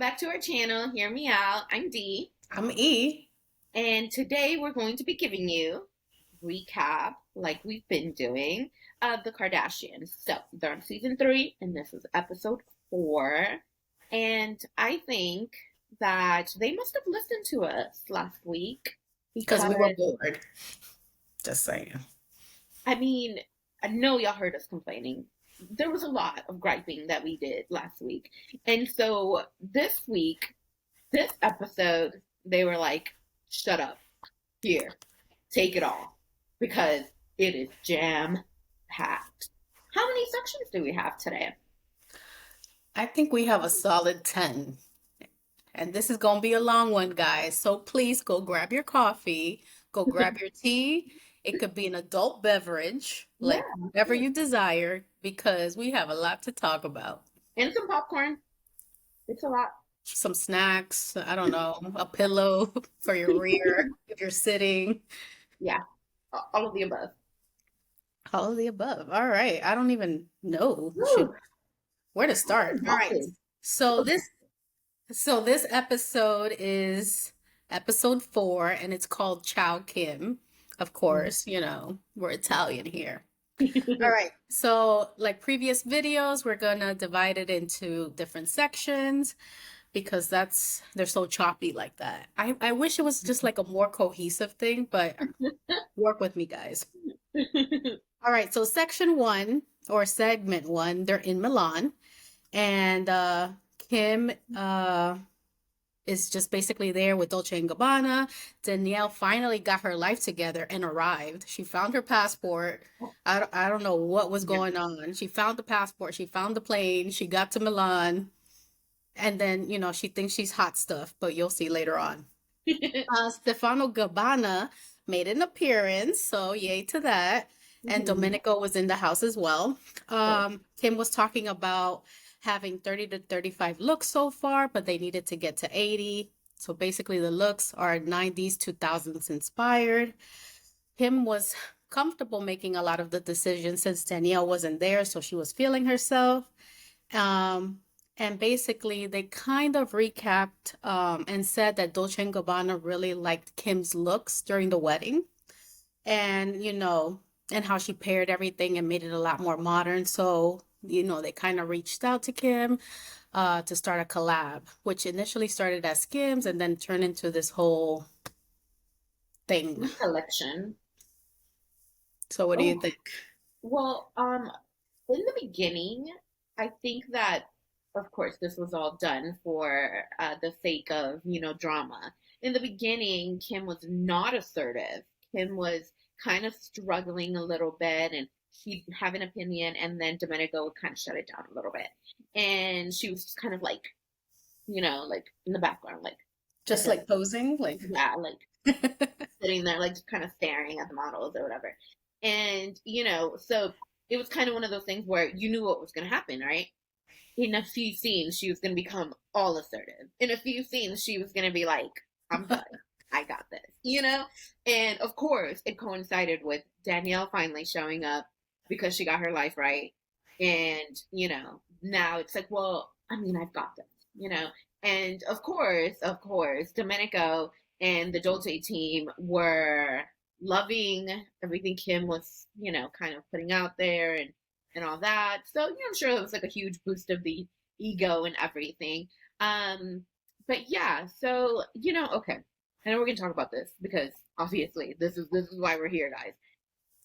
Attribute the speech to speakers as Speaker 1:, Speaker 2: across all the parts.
Speaker 1: back to our channel. Hear me out. I'm Dee,
Speaker 2: I'm E.
Speaker 1: and today we're going to be giving you a recap, like we've been doing, of the Kardashians. So they're on season 3, and this is episode 4. And I think that they must have listened to us last week
Speaker 2: Because
Speaker 1: because,
Speaker 2: we were bored. Just saying.
Speaker 1: I mean, I know y'all heard us complaining. There was a lot of griping that we did last week, and so this episode, they were like, shut up. Here, take it all. Because it is jam packed. How many sections do we have today?
Speaker 2: I think we have a solid 10. And this is going to be a long one, guys. So please go grab your coffee, go grab your tea. It could be an adult beverage,
Speaker 1: Yeah.
Speaker 2: like whatever you desire, because we have a lot to talk about.
Speaker 1: And some popcorn. It's a lot.
Speaker 2: Some snacks, I don't know, a pillow for your rear if you're sitting,
Speaker 1: Yeah. All of the above.
Speaker 2: all of the above. All right. I don't even know
Speaker 1: Woo,
Speaker 2: where to
Speaker 1: I'm
Speaker 2: start. All right.
Speaker 1: exhausted.
Speaker 2: So this episode is episode 4, and it's called Chow Kim. Of course, we're Italian here. All right. So like previous videos, we're gonna divide it into different sections because they're so choppy like that. I wish it was just like a more cohesive thing, but work with me, guys. All right. So section 1 or segment 1, they're in Milan, and Kim is just basically there with Dolce and Gabbana. Danielle finally got her life together and arrived. She found her passport. I don't know what was going on. She found the passport. She found the plane. She got to Milan. And then, she thinks she's hot stuff, but you'll see later on. Stefano Gabbana made an appearance, so yay to that. And Domenico was in the house as well. Kim was talking about having 30 to 35 looks so far, but they needed to get to 80. So basically the looks are 90s, 2000s inspired. Kim was comfortable making a lot of the decisions since Danielle wasn't there, so she was feeling herself. And basically they kind of recapped and said that Dolce & Gabbana really liked Kim's looks during the wedding. And, and how she paired everything and made it a lot more modern. So they kind of reached out to Kim to start a collab, which initially started as Skims and then turned into this whole thing.
Speaker 1: Collection.
Speaker 2: So what do you think?
Speaker 1: Well, in the beginning, I think that, of course, this was all done for the sake of, drama. In the beginning, Kim was not assertive. Kim was kind of struggling a little bit, and she'd have an opinion, and then Domenico would kind of shut it down a little bit. And she was just kind of like, like in the background, like
Speaker 2: Just like posing, like
Speaker 1: yeah, like sitting there, like just kind of staring at the models or whatever. And, so it was kind of one of those things where you knew what was going to happen, right? In a few scenes, she was going to become all assertive. In a few scenes, she was going to be like, I'm done. I got this. And of course, it coincided with Danielle finally showing up because she got her life right. And, now it's like, well, I mean, I've got this. And of course, Domenico and the Dolce team were loving everything Kim was, kind of putting out there and all that. So, I'm sure it was like a huge boost of the ego and everything. But yeah, so, okay. I know we're gonna talk about this because obviously this is why we're here, guys.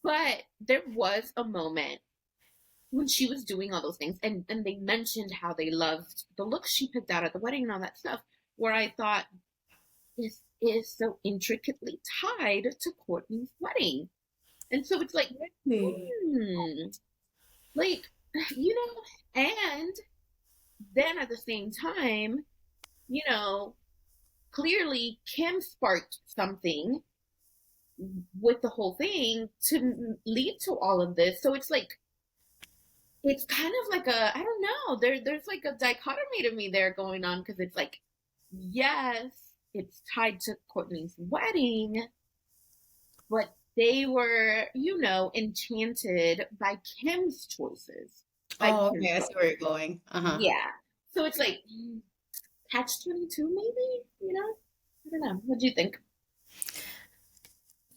Speaker 1: But there was a moment when she was doing all those things and they mentioned how they loved the looks she picked out at the wedding and all that stuff, where I thought this is so intricately tied to Kourtney's wedding. And so it's like,
Speaker 2: really?
Speaker 1: like, and then at the same time, clearly Kim sparked something with the whole thing to lead to all of this. So it's like, it's kind of like I don't know, there's like a dichotomy to me there going on, because it's like, yes, it's tied to Kourtney's wedding, but they were, enchanted by Kim's choices. By
Speaker 2: Oh,
Speaker 1: Kim's
Speaker 2: okay, I see where you're going. Uh-huh.
Speaker 1: Yeah. So it's like, Catch 22, maybe? I don't know. What do you think?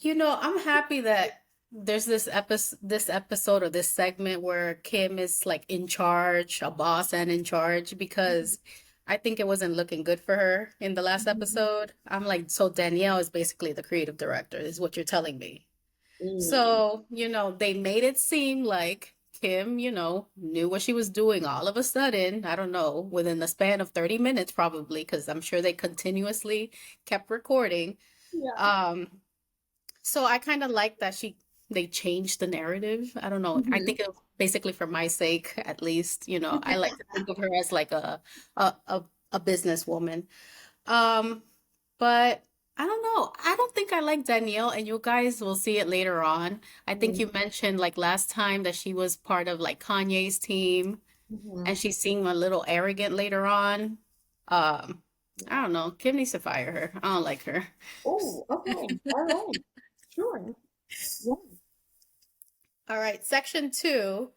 Speaker 2: I'm happy that there's this episode or this segment where Kim is like in charge, a boss and in charge, because I think it wasn't looking good for her in the last
Speaker 1: Mhm.
Speaker 2: episode. I'm like, so Danielle is basically the creative director, is what you're telling me.
Speaker 1: Mm,
Speaker 2: So, they made it seem like Kim, knew what she was doing all of a sudden. I don't know, within the span of 30 minutes, probably, because I'm sure they continuously kept recording.
Speaker 1: yeah.
Speaker 2: Um, so I kind of like that they changed the narrative. I don't know. I
Speaker 1: Hmm.
Speaker 2: think it was basically for my sake, at least, I like to think of her as like a businesswoman. Um, but I don't know. I don't think I like Danielle, and you guys will see it later on. I think you mentioned like last time that she was part of like Kanye's team,
Speaker 1: Hmm.
Speaker 2: and she seemed a little arrogant later on. Um, I
Speaker 1: Yeah.
Speaker 2: don't know. Kim needs to fire her. I don't like her.
Speaker 1: Oh, okay. All right. Sure. Yeah.
Speaker 2: All right, section two.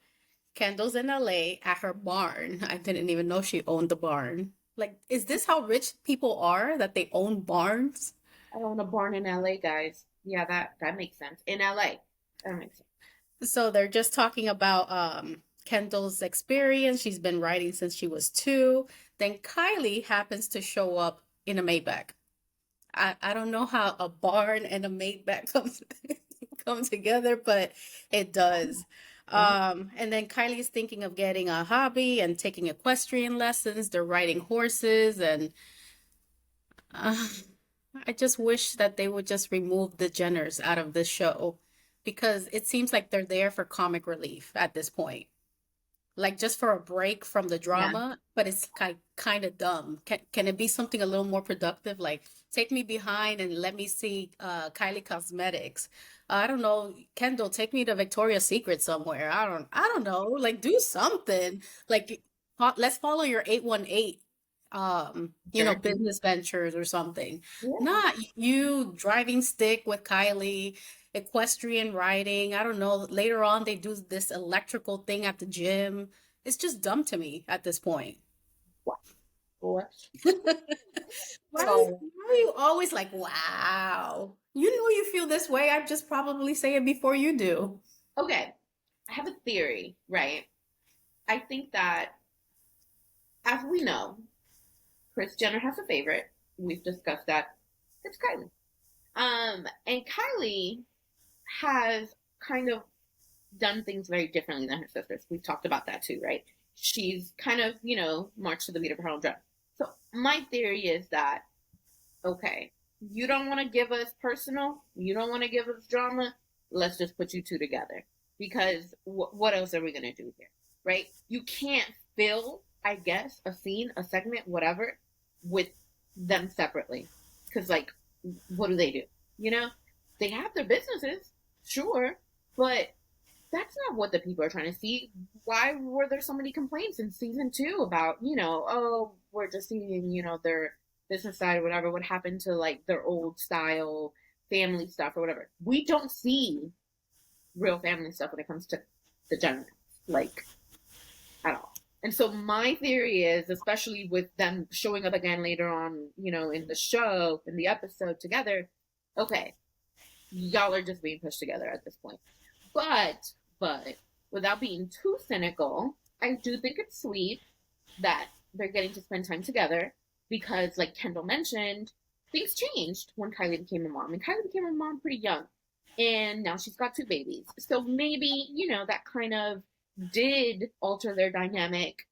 Speaker 2: Kendall's in LA at her barn. I didn't even know she owned the barn. Like, is this how rich people are that they own barns?
Speaker 1: I own a barn in LA, guys. Yeah, that makes sense. In LA. That makes sense.
Speaker 2: So they're just talking about Kendall's experience. She's been writing since she was 2. Then Kylie happens to show up in a Maybach. I don't know how a barn and a Maybach come together, but it does.
Speaker 1: Uh-huh.
Speaker 2: And then Kylie's thinking of getting a hobby and taking equestrian lessons. They're riding horses, and uh, I just wish that they would just remove the Jenners out of this show because it seems like they're there for comic relief at this point. Like just for a break from the
Speaker 1: Yeah.
Speaker 2: drama, but it's kind of dumb. Can it be something a little more productive? Like take me behind and let me see Kylie Cosmetics. I don't know, Kendall, take me to Victoria's Secret somewhere. I don't know. Like do something. Like let's follow your 818
Speaker 1: Journey.
Speaker 2: business ventures or something.
Speaker 1: Yeah.
Speaker 2: Not you driving stick with Kylie, equestrian riding. I don't know. Later on, they do this electrical thing at the gym. It's just dumb to me at this point.
Speaker 1: What? What?
Speaker 2: Why,
Speaker 1: So,
Speaker 2: why are you always like, wow? You know you feel this way. I'd just probably say it before you do.
Speaker 1: okay. I have a theory, right? I think that, as we know, Kris Jenner has a favorite. We've discussed that. It's Kylie. And Kylie has kind of done things very differently than her sisters. We've talked about that too, right? She's kind of, marched to the beat of her own drum. So my theory is that, okay, you don't want to give us personal, you don't want to give us drama, let's just put you two together. Because what else are we going to do here, right? You can't fill, I guess, a scene, a segment, whatever, with them separately. Because, like, what do they do? You know, they have their businesses, sure, but that's not what the people are trying to see. Why were there so many complaints in season 2 about, oh, we're just seeing, their business side or whatever, what happened to like their old style family stuff or whatever. We don't see real family stuff when it comes to the Jenners, like at all. And so my theory is, especially with them showing up again later on, in the show, in the episode together, okay, y'all are just being pushed together at this point. But without being too cynical, I do think it's sweet that they're getting to spend time together because, like Kendall mentioned, things changed when Kylie became a mom. And Kylie became a mom pretty young. And now she's got 2 babies. So maybe, that kind of did alter their dynamic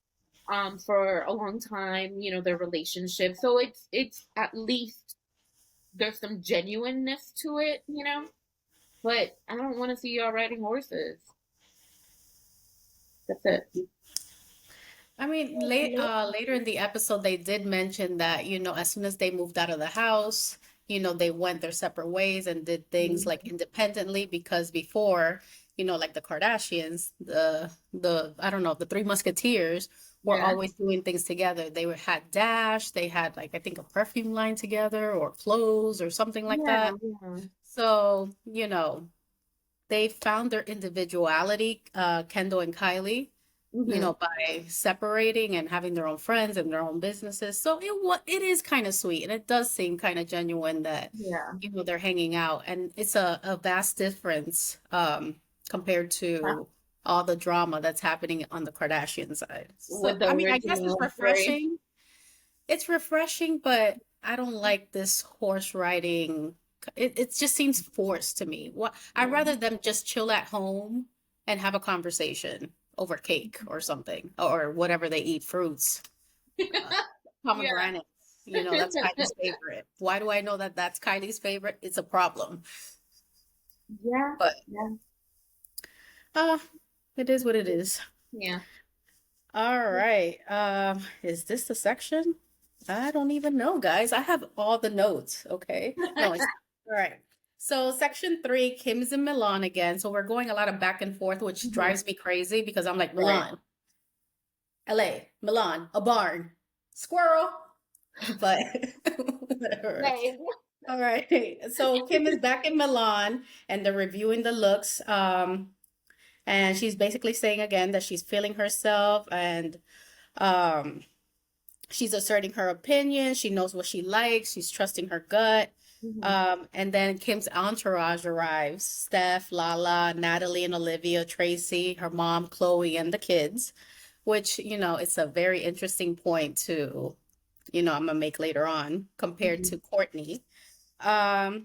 Speaker 1: for a long time, their relationship. So it's at least there's some genuineness to it. But I don't want to see y'all riding horses. That's it.
Speaker 2: I mean, later in the episode, they did mention that, as soon as they moved out of the house, they went their separate ways and did things like independently because before, like the Kardashians, I don't know, the Three Musketeers were
Speaker 1: Yeah.
Speaker 2: always doing things together. Had Dash, they had like, I think a perfume line together or clothes or something like
Speaker 1: Yeah.
Speaker 2: that.
Speaker 1: Yeah.
Speaker 2: So, they found their individuality, Kendall and Kylie.
Speaker 1: Hmm.
Speaker 2: by separating and having their own friends and their own businesses. So it is kind of sweet, and it does seem kind of genuine that,
Speaker 1: Yeah.
Speaker 2: they're hanging out, and it's a vast difference compared
Speaker 1: Huh.
Speaker 2: to all the drama that's happening on the Kardashian side. So,
Speaker 1: With the
Speaker 2: I mean, I guess it's
Speaker 1: original story.
Speaker 2: refreshing. It's refreshing, but I don't like this horse riding. It just seems forced to me. What I'd
Speaker 1: Yeah.
Speaker 2: rather them just chill at home and have a conversation over cake or something, or whatever they eat, fruits, uh,
Speaker 1: Yeah.
Speaker 2: pomegranates. That's Kylie's favorite. Why do I know that that's Kylie's favorite? It's a problem.
Speaker 1: Yeah.
Speaker 2: But
Speaker 1: Yeah.
Speaker 2: uh, it is what it is.
Speaker 1: Yeah.
Speaker 2: All right. Is this the section? I don't even know, guys. I have all the notes. Okay. No, it's all right. So section 3, Kim's in Milan again. So we're going a lot of back and forth, which
Speaker 1: Mhm.
Speaker 2: drives me crazy because I'm like,
Speaker 1: Right.
Speaker 2: Milan, LA, Milan, a barn, squirrel. But whatever.
Speaker 1: Right.
Speaker 2: All right. So Kim is back in Milan and they're reviewing the looks. And she's basically saying again that she's feeling herself, and um she's asserting her opinion. She knows what she likes. She's trusting her gut.
Speaker 1: Mhm.
Speaker 2: And then Kim's entourage arrives: Steph, Lala, Natalie and Olivia, Tracy, her mom, Chloe, and the kids, which, it's a very interesting point to, I'm gonna make later on compared
Speaker 1: Mhm.
Speaker 2: to Kourtney.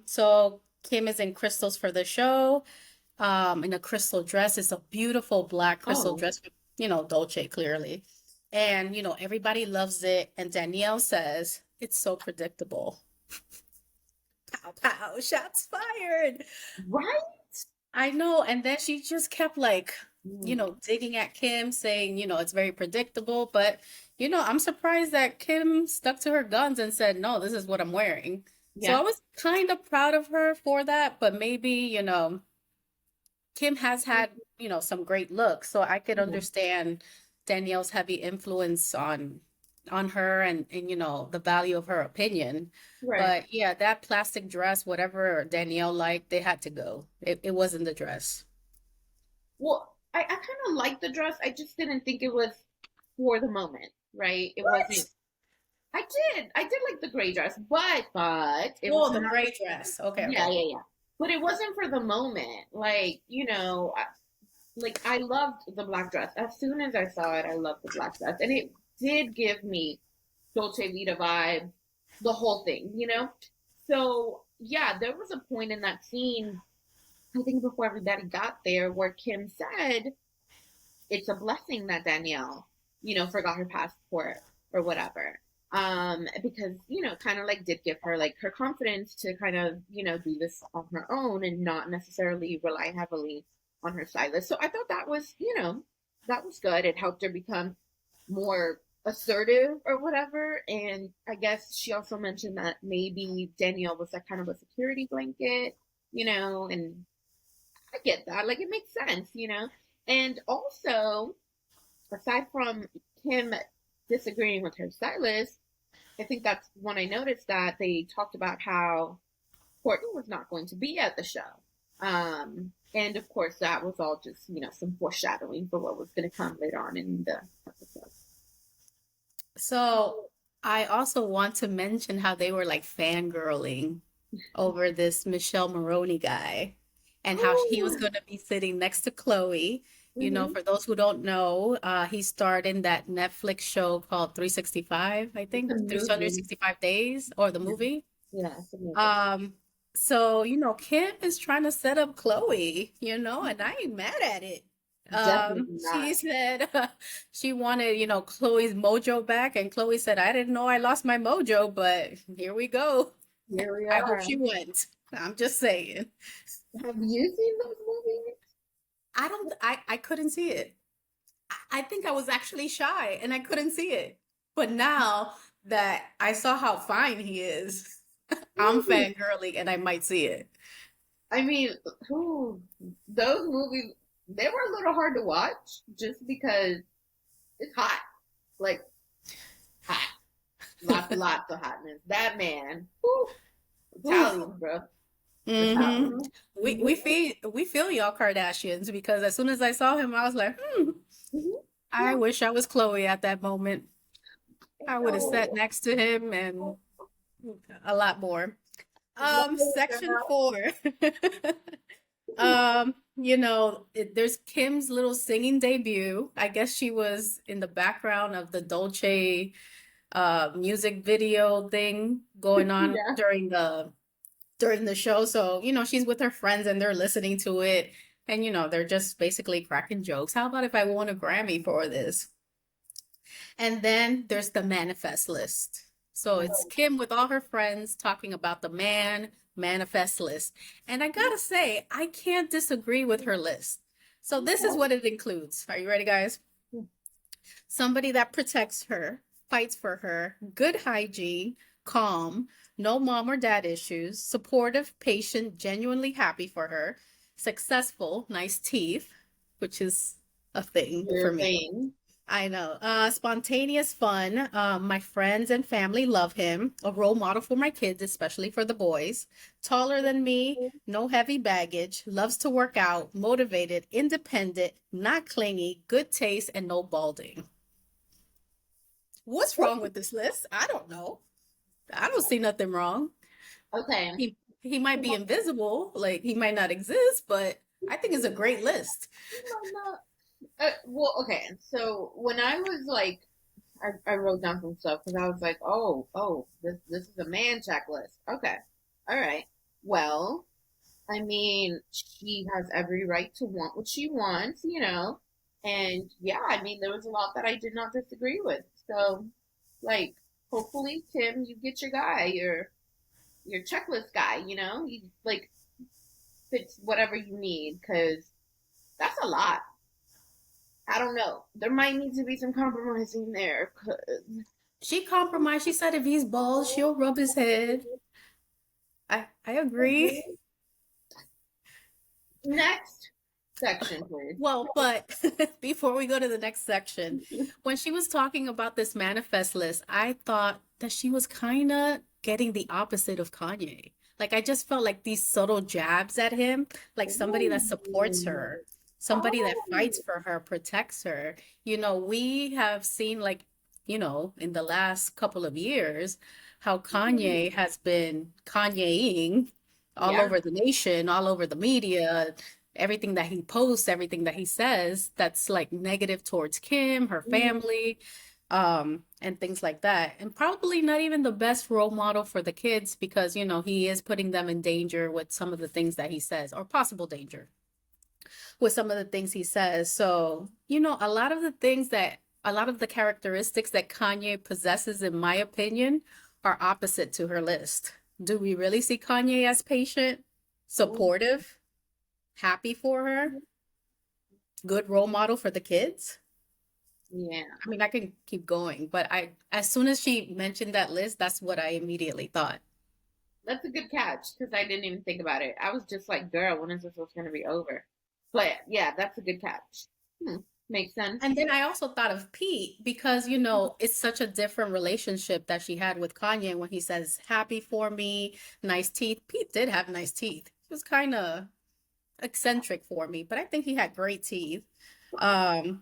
Speaker 2: So Kim is in crystals for the show, in a crystal dress. It's a beautiful black crystal
Speaker 1: Oh.
Speaker 2: dress, Dolce clearly. And, everybody loves it. And Danielle says, it's so predictable. Pow, pow, shots fired.
Speaker 1: Right?
Speaker 2: I know. And then she just kept like,
Speaker 1: Mm.
Speaker 2: digging at Kim, saying, it's very predictable. But, I'm surprised that Kim stuck to her guns and said, no, this is what I'm wearing. So
Speaker 1: Yeah.
Speaker 2: I was kind of proud of her for that. But maybe, Kim has had, some great looks, so I could
Speaker 1: Yeah.
Speaker 2: understand Danielle's heavy influence on her, and the value of her opinion.
Speaker 1: Right.
Speaker 2: But yeah, that plastic dress, whatever Danielle liked, they had to go. It wasn't the dress.
Speaker 1: Well, I kind of like the dress. I just didn't think it was for the moment, right? It wasn't.
Speaker 2: What?
Speaker 1: I did like the gray dress, but it was
Speaker 2: Oh, the
Speaker 1: not.
Speaker 2: gray dress. Okay,
Speaker 1: Yeah,
Speaker 2: okay.
Speaker 1: yeah, yeah. But it wasn't for the moment. Like, like I loved the black dress. As soon as I saw it, I loved the black dress, and it did give me Dolce Vita vibe, the whole thing. So yeah, there was a point in that scene, I think before everybody got there, where Kim said it's a blessing that Danielle, forgot her passport or whatever. Because, kind of like did give her like her confidence to kind of, do this on her own and not necessarily rely heavily on her stylist. So I thought that was good. It helped her become more assertive or whatever. And I guess she also mentioned that maybe Danielle was that kind of a security blanket, and I get that. Like it makes sense. And also, aside from Kim disagreeing with her stylist, I think that's when I noticed that they talked about how Courtney was not going to be at the show. And of course, that was all just, some foreshadowing for what was going to come later on in the episode.
Speaker 2: So I also want to mention how they were like fangirling over this Michelle Maroney guy, and how he was
Speaker 1: Oh,
Speaker 2: going to be sitting next to Chloe.
Speaker 1: mm-hmm.
Speaker 2: For those who don't know, he starred in that Netflix show called 365, I
Speaker 1: It's a
Speaker 2: think,
Speaker 1: movie.
Speaker 2: 365 Days, or the
Speaker 1: Yeah,
Speaker 2: movie.
Speaker 1: yeah, it's a movie.
Speaker 2: Um, so, Kim is trying to set up Chloe, and I ain't mad at it.
Speaker 1: Definitely
Speaker 2: She
Speaker 1: not.
Speaker 2: said she wanted, Chloe's mojo back, and Chloe said, I didn't know I lost my mojo, but here we go.
Speaker 1: Here we
Speaker 2: I hope
Speaker 1: are.
Speaker 2: she went. I'm just saying.
Speaker 1: Have you seen those movies?
Speaker 2: I couldn't see it. I think I was actually shy and I couldn't see it. But now that I saw how fine he is, I'm fangirling and I might see it.
Speaker 1: I mean, who those movies, they were a little hard to watch just because it's hot. Like hot. Lots of hotness. That man. Whew,
Speaker 2: Oof.
Speaker 1: Italian, bro.
Speaker 2: Hmm.
Speaker 1: Italian.
Speaker 2: We feel y'all Kardashians, because as soon as I saw him, I was like, hmm,
Speaker 1: Mhm.
Speaker 2: I wish I was Chloe at that moment.
Speaker 1: I
Speaker 2: I would have sat
Speaker 1: know.
Speaker 2: next to him and a lot more. Section
Speaker 1: Girl.
Speaker 2: 4. There's Kim's little singing debut. I guess she was in the background of the Dolce music video thing going on
Speaker 1: Yeah.
Speaker 2: during the show. So, she's with her friends and they're listening to it and they're just basically cracking jokes. How about if I won a Grammy for this? And then there's the manifest list. So it's Kim with all her friends talking about the manifest list. And I gotta say, I can't disagree with her list. So this is what it includes. Are you ready, guys? Somebody that protects her, fights for her, good hygiene, calm, no mom or dad issues, supportive, patient, genuinely happy for her, successful, nice teeth, which is a thing for
Speaker 1: Your
Speaker 2: me.
Speaker 1: thing.
Speaker 2: I know. Spontaneous fun. My friends and family love him. A role model for my kids, especially for the boys. Taller than me, no heavy baggage, loves to work out, motivated, independent, not clingy, good taste, and no balding. What's wrong with this list? I don't know. I don't see nothing wrong.
Speaker 1: Okay.
Speaker 2: He might be invisible, like he might not exist, but I think it's a great list.
Speaker 1: Well, okay. So when I was like, I wrote down some stuff because I was like, oh, this is a man checklist. Okay, all right. Well, I mean, she has every right to want what she wants, And yeah, I mean, there was a lot that I did not disagree with. So, like, hopefully, Tim, you get your guy, your checklist guy. He like fits whatever you need because that's a lot. I don't know. There might need to be some compromising there. 'Cause...
Speaker 2: She compromised. She said if he's bald, she'll rub his head. I agree.
Speaker 1: Next section, please.
Speaker 2: Well, but before we go to the next section, when she was talking about this manifest list, I thought that she was kind of getting the opposite of Kanye. Like, I just felt like these subtle jabs at him, like somebody that supports her, somebody that fights
Speaker 1: Oh,
Speaker 2: for her, protects her. We have seen, like, in the last couple of years, how Kanye has been Kanyeing all
Speaker 1: yeah.
Speaker 2: over the nation, all over the media, everything that he posts, everything that he says that's like negative towards Kim, her family, and things like that. And probably not even the best role model for the kids because, he is putting them in danger with some of the things that he says, or possible danger with some of the things he says. So, a lot of the characteristics that Kanye possesses, in my opinion, are opposite to her list. Do we really see Kanye as patient, supportive, happy for her, good role model for the kids?
Speaker 1: Yeah.
Speaker 2: I mean, I can keep going, but as soon as she mentioned that list, that's what I immediately thought.
Speaker 1: That's a good catch because I didn't even think about it. I was just like, girl, when is this going to be over? But yeah, that's a good catch. Hmm. Makes sense.
Speaker 2: And then I also thought of Pete because, it's such a different relationship that she had with Kanye when he says, happy for me, nice teeth. Pete did have nice teeth. He was kind of eccentric for me, but I think he had great teeth.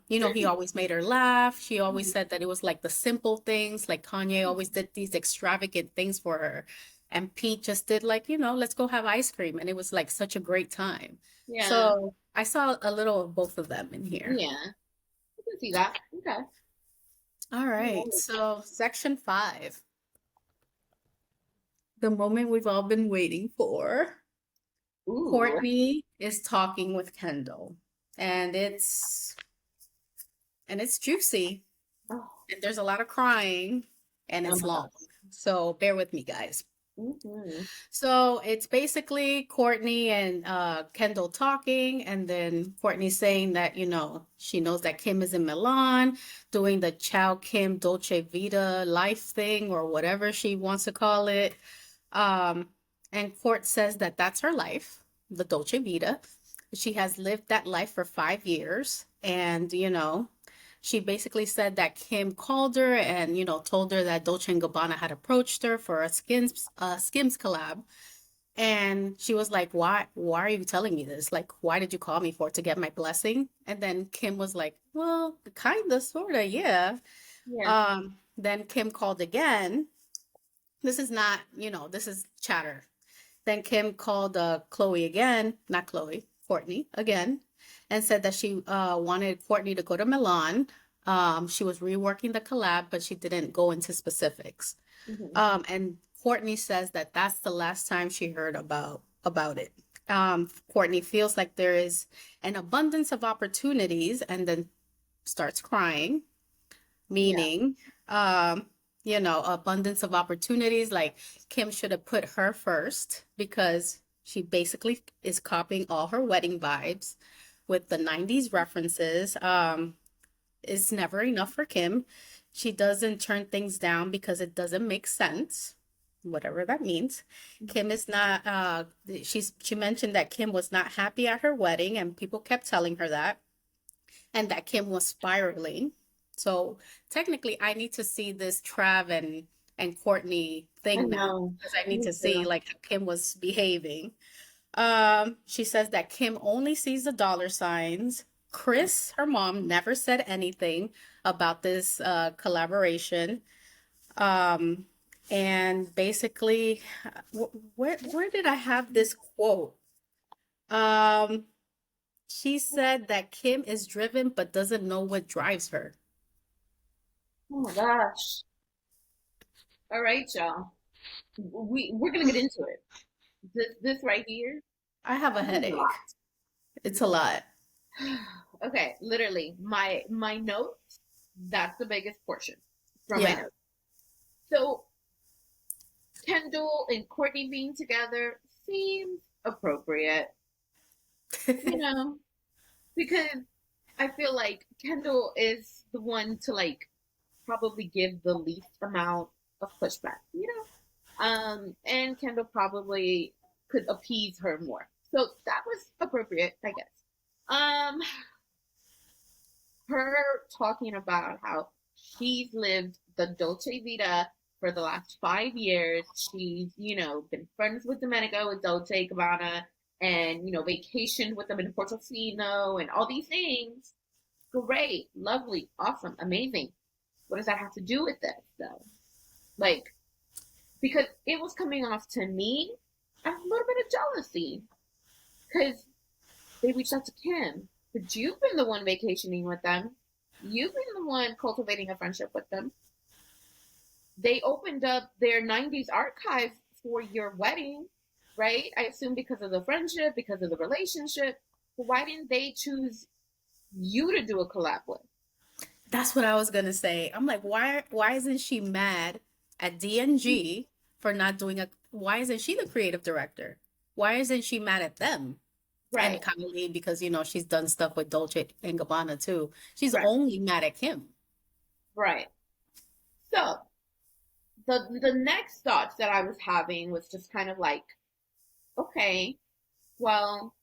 Speaker 2: He always made her laugh. She always said that it was like the simple things, like Kanye always did these extravagant things for her. And Pete just did like, let's go have ice cream. And it was like such a great time.
Speaker 1: Yeah.
Speaker 2: So I saw a little of both of them in here.
Speaker 1: Yeah. I can see that. Okay.
Speaker 2: All right. So section 5, the moment we've all been waiting for.
Speaker 1: Ooh.
Speaker 2: Kourtney is talking with Kendall, and it's juicy,
Speaker 1: Oh.
Speaker 2: and there's a lot of crying, and
Speaker 1: Oh
Speaker 2: it's
Speaker 1: my
Speaker 2: long.
Speaker 1: God.
Speaker 2: So bear with me, guys.
Speaker 1: Mm-hmm.
Speaker 2: So it's basically Kourtney and Kendall talking, and then Kourtney saying that, she knows that Kim is in Milan doing the Chow Kim Dolce Vita life thing or whatever she wants to call it. And Court says that that's her life, the Dolce Vita. She has lived that life for 5 years. And, she basically said that Kim called her and, told her that Dolce & Gabbana had approached her for a Skims collab. And she was like, why are you telling me this? Like, why did you call me for? To get my blessing? And then Kim was like, well, kind of, sort of, yeah.
Speaker 1: Yeah.
Speaker 2: Then Kim called again. This is not, this is chatter. Then Kim called Chloe again, not Chloe, Kourtney again, and said that she wanted Kourtney to go to Milan. She was reworking the collab, but she didn't go into specifics.
Speaker 1: Hmm.
Speaker 2: And Kourtney says that that's the last time she heard about it. Kourtney feels like there is an abundance of opportunities, and then starts crying,
Speaker 1: Yeah.
Speaker 2: meaning, abundance of opportunities. Like Kim should have put her first because she basically is copying all her wedding vibes with the 90s references. It's never enough for Kim. She doesn't turn things down because it doesn't make sense, whatever that means. Kim is not, she mentioned that Kim was not happy at her wedding, and people kept telling her that, and that Kim was spiraling. So technically, I need to see this Trav and Kourtney
Speaker 1: I
Speaker 2: thing now
Speaker 1: know.
Speaker 2: because I need
Speaker 1: Me
Speaker 2: to see
Speaker 1: too.
Speaker 2: like how Kim was behaving. She says that Kim only sees the dollar signs. Chris, her mom, never said anything about this collaboration. Um, and basically, where did I have this quote? Um, she said that Kim is driven but doesn't know what drives her.
Speaker 1: Oh my gosh. All right, y'all. We're gonna get into it. This right here,
Speaker 2: I have a
Speaker 1: this is a lot.
Speaker 2: headache. It's a lot.
Speaker 1: Okay, literally, my notes, that's the biggest portion from my
Speaker 2: Yeah.
Speaker 1: notes. So Kendall and Kourtney being together seems appropriate, you know, because I feel like Kendall is the one to like probably give the least amount of pushback, you know? And Kendall probably could appease her more. So that was appropriate, I guess. Um, her talking about how she's lived the Dolce Vita for the last 5 years. She's, been friends with Domenico with Dolce Gabbana and, vacationed with them in Portofino and all these things. Great, lovely, awesome, amazing. What does that have to do with this, though? Like, because it was coming off to me as a little bit of jealousy because they reached out to Kim, but you've been the one vacationing with them. You've been the one cultivating a friendship with them. They opened up their 90s archive for your wedding, right? I assume because of the friendship, because of the relationship. But why didn't they choose you to do a collab with?
Speaker 2: That's what I was gonna say. I'm like, why isn't she mad at DNG for not doing why isn't she the creative director? Why isn't she mad at them? And
Speaker 1: Right,
Speaker 2: Kylie, because she's done stuff with Dolce and Gabbana too. She's
Speaker 1: right,
Speaker 2: only mad at Kim.
Speaker 1: right. So the next thoughts that I was having was just kind of like, okay, well,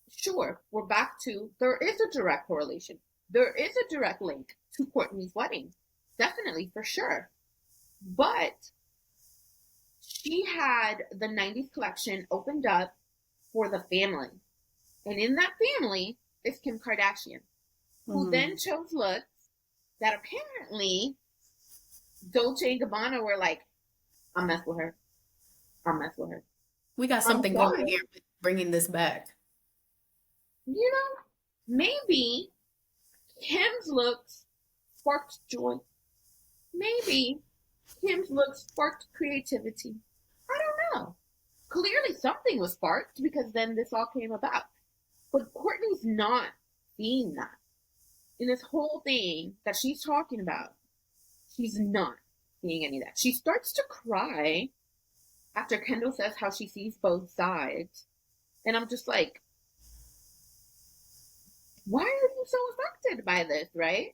Speaker 1: sure, we're back to there is a direct correlation. There is a direct link to Kourtney's wedding. Definitely, for sure. But she had the 90s collection opened up for the family. And in that family is Kim Kardashian, who
Speaker 2: Mhm.
Speaker 1: then chose looks that apparently Dolce and Gabbana were like, I'll mess with her. I'll mess with her.
Speaker 2: We got
Speaker 1: I'm
Speaker 2: something going
Speaker 1: sorry.
Speaker 2: here with bringing this back.
Speaker 1: You know, maybe Kim's looks sparked joy. Maybe Kim's looks sparked creativity. I don't know. Clearly something was sparked because then this all came about. But Kourtney's not seeing that. In this whole thing that she's talking about, she's not seeing any of that. She starts to cry after Kendall says how she sees both sides. And I'm just like, why are you so affected by this, right?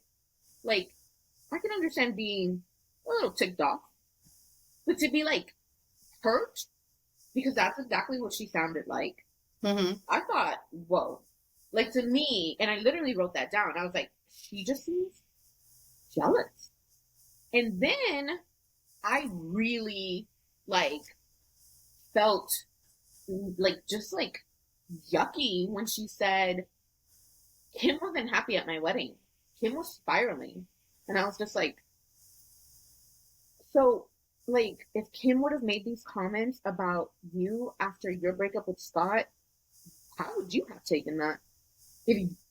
Speaker 1: Like, I can understand being a little ticked off, but to be like hurt, because that's exactly what she sounded like.
Speaker 2: Hmm.
Speaker 1: I thought, whoa. Like to me, and I literally wrote that down. I was like, she just seems jealous. And then I really like felt like just like yucky when she said Kim wasn't happy at my wedding. Kim was spiraling. And I was just like, so, like, if Kim would have made these comments about you after your breakup with Scott, how would you have taken that?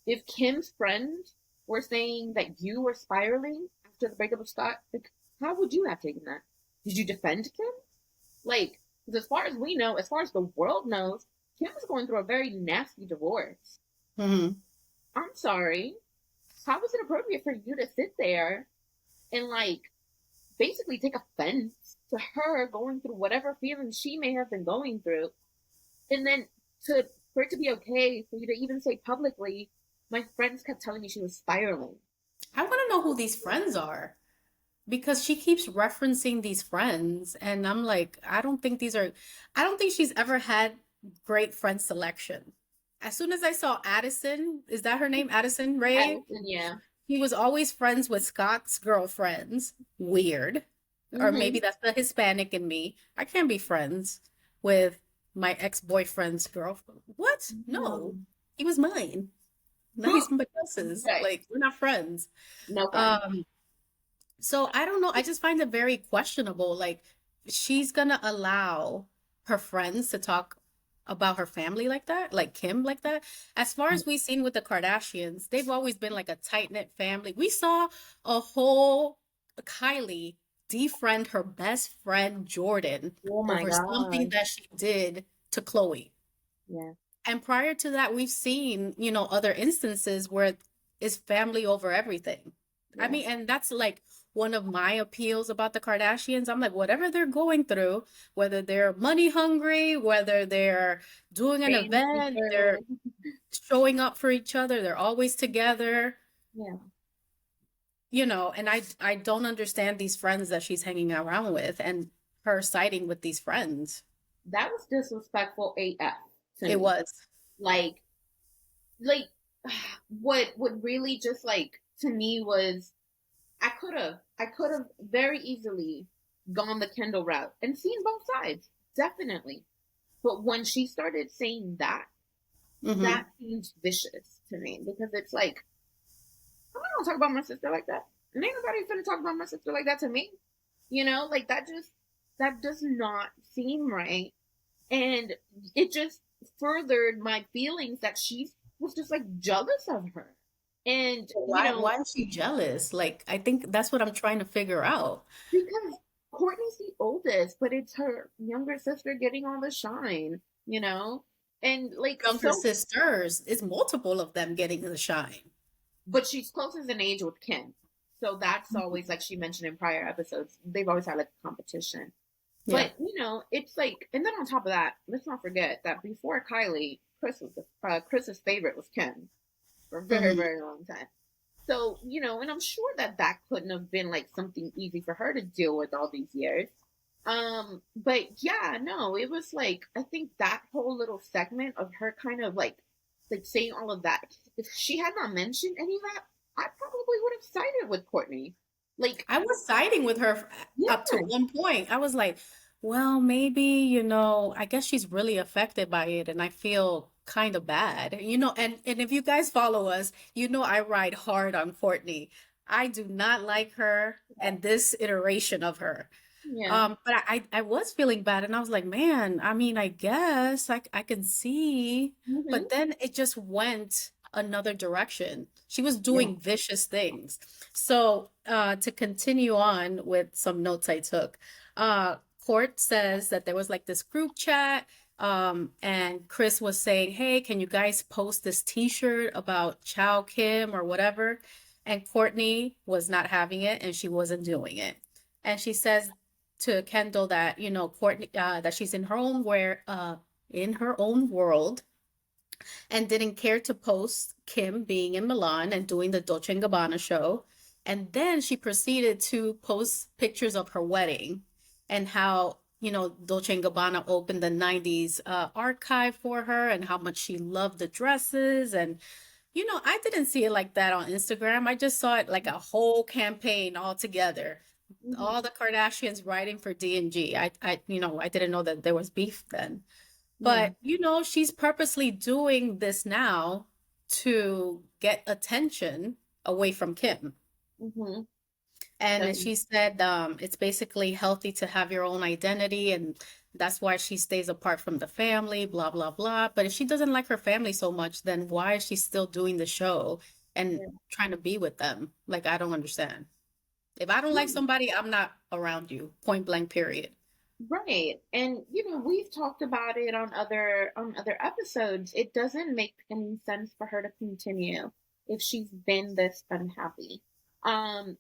Speaker 1: If Kim's friends were saying that you were spiraling after the breakup with Scott, like, how would you have taken that? Did you defend Kim? Like, because as far as we know, as far as the world knows, Kim was going through a very nasty divorce.
Speaker 2: Hmm.
Speaker 1: I'm sorry. How is it appropriate for you to sit there and like basically take offense to her going through whatever feelings she may have been going through, and then to for it to be okay for you to even say publicly, my friends kept telling me she was spiraling.
Speaker 2: I want to know who these friends are because she keeps referencing these friends, and I'm like, I don't think she's ever had great friend selection. As soon as I saw Addison, is that her name? Addison Ray?
Speaker 1: Addison, yeah.
Speaker 2: He was always friends with Scott's girlfriends. Weird. Or maybe
Speaker 1: Mm-hmm.
Speaker 2: that's the Hispanic in me. I can't be friends with my ex-boyfriend's girlfriend. What? No.
Speaker 1: No.
Speaker 2: He was mine. Not he's somebody else's.
Speaker 1: Right.
Speaker 2: Like, we're not friends.
Speaker 1: No friends.
Speaker 2: Um, so I don't know. I just find it very questionable. Like, she's gonna allow her friends to talk about her family like that, like Kim like that. As far as we've seen with the Kardashians, they've always been like a tight-knit family. We saw a whole Kylie defriend her best friend Jordan
Speaker 1: Oh my
Speaker 2: over something
Speaker 1: God.
Speaker 2: that she did to Chloe.
Speaker 1: Yeah.
Speaker 2: And prior to that, we've seen, other instances where it's family over everything. I
Speaker 1: Yeah.
Speaker 2: mean, and that's like one of my appeals about the Kardashians. I'm like, whatever they're going through, whether they're money hungry, whether they're doing an
Speaker 1: Famous
Speaker 2: event, they're
Speaker 1: people.
Speaker 2: showing up for each other, they're always together,
Speaker 1: Yeah.
Speaker 2: and I don't understand these friends that she's hanging around with and her siding with these friends.
Speaker 1: That was disrespectful AF to
Speaker 2: It
Speaker 1: me.
Speaker 2: was.
Speaker 1: Like, like what really just like to me was I could have very easily gone the Kendall route and seen both sides, definitely. But when she started saying that,
Speaker 2: Hmm.
Speaker 1: that seems vicious to me because it's like I'm not gonna talk about my sister like that. And ain't nobody gonna talk about my sister like that to me. Like that does not seem right. And it just furthered my feelings that she was just like jealous of her. And,
Speaker 2: Why is she jealous? Like, I think that's what I'm trying to figure out.
Speaker 1: because Courtney's the oldest, but it's her younger sister getting all the shine, you know? And like,
Speaker 2: Younger
Speaker 1: so,
Speaker 2: sisters, it's multiple of them getting the shine.
Speaker 1: but she's closest in age with Kim. So that's always, like she mentioned in prior episodes, they've always had like a competition.
Speaker 2: Yeah.
Speaker 1: But, it's like, and then on top of that, let's not forget that before Kylie, Chris's favorite was Kim for a very,
Speaker 2: Hmm.
Speaker 1: very long time. So, and I'm sure that that couldn't have been like something easy for her to deal with all these years. But yeah, no, it was like I think that whole little segment of her kind of like saying all of that. If she had not mentioned any of that, I probably would have sided with Courtney. Like,
Speaker 2: I was siding with her up to
Speaker 1: yeah,
Speaker 2: one point. I was like, well, maybe, I guess she's really affected by it, and I feel kind of bad. And if you guys follow us, I ride hard on Courtney. I do not like her and this iteration of her.
Speaker 1: yeah,
Speaker 2: But I was feeling bad, and I was like, man, I mean, I guess I can see,
Speaker 1: hmm,
Speaker 2: but then it just went another direction. She was
Speaker 1: yeah,
Speaker 2: doing vicious things. So, to continue on with some notes I took, Court says that there was like this group chat, and Chris was saying, hey, can you guys post this t-shirt about Chow Kim or whatever? And Courtney was not having it, and she wasn't doing it. And she says to Kendall that, Courtney, that she's in her own world, and didn't care to post Kim being in Milan and doing the Dolce& Gabbana show. And then she proceeded to post pictures of her wedding and how, Dolce& Gabbana opened the 90s archive for her and how much she loved the dresses. And, I didn't see it like that on Instagram. I just saw it like a whole campaign all together.
Speaker 1: Hmm.
Speaker 2: all the Kardashians writing for D&G. I didn't know that there was beef then.
Speaker 1: Yeah.
Speaker 2: But, she's purposely doing this now to get attention away from Kim.
Speaker 1: Hmm.
Speaker 2: And
Speaker 1: So,
Speaker 2: she said it's basically healthy to have your own identity, and that's why she stays apart from the family, blah, blah, blah. But if she doesn't like her family so much, then why is she still doing the show and
Speaker 1: yeah.
Speaker 2: trying to be with them? Like, I don't understand. If I don't like
Speaker 1: Right.
Speaker 2: somebody, I'm not around you, point blank, period.
Speaker 1: Right. And we've talked about it on other episodes. It doesn't make any sense for her to continue if she's been this unhappy. And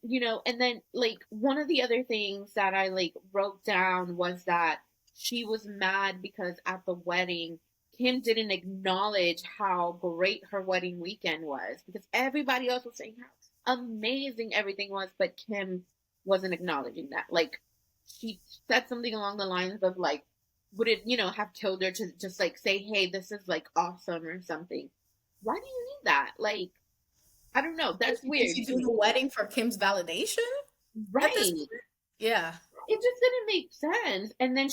Speaker 1: then like one of the other things that I like wrote down was that she was mad because at the wedding Kim didn't acknowledge how great her wedding weekend was because everybody else was saying how amazing everything was, but Kim wasn't acknowledging that. Like she said something along the lines of like, would it, have killed her to just like say, hey, this is like awesome or something? Why do you need that? Like, I don't know. That's
Speaker 2: Did
Speaker 1: weird
Speaker 2: she
Speaker 1: to
Speaker 2: do the
Speaker 1: me.
Speaker 2: wedding for Kim's validation at this
Speaker 1: Right.
Speaker 2: point? Yeah.
Speaker 1: It just didn't make sense. And then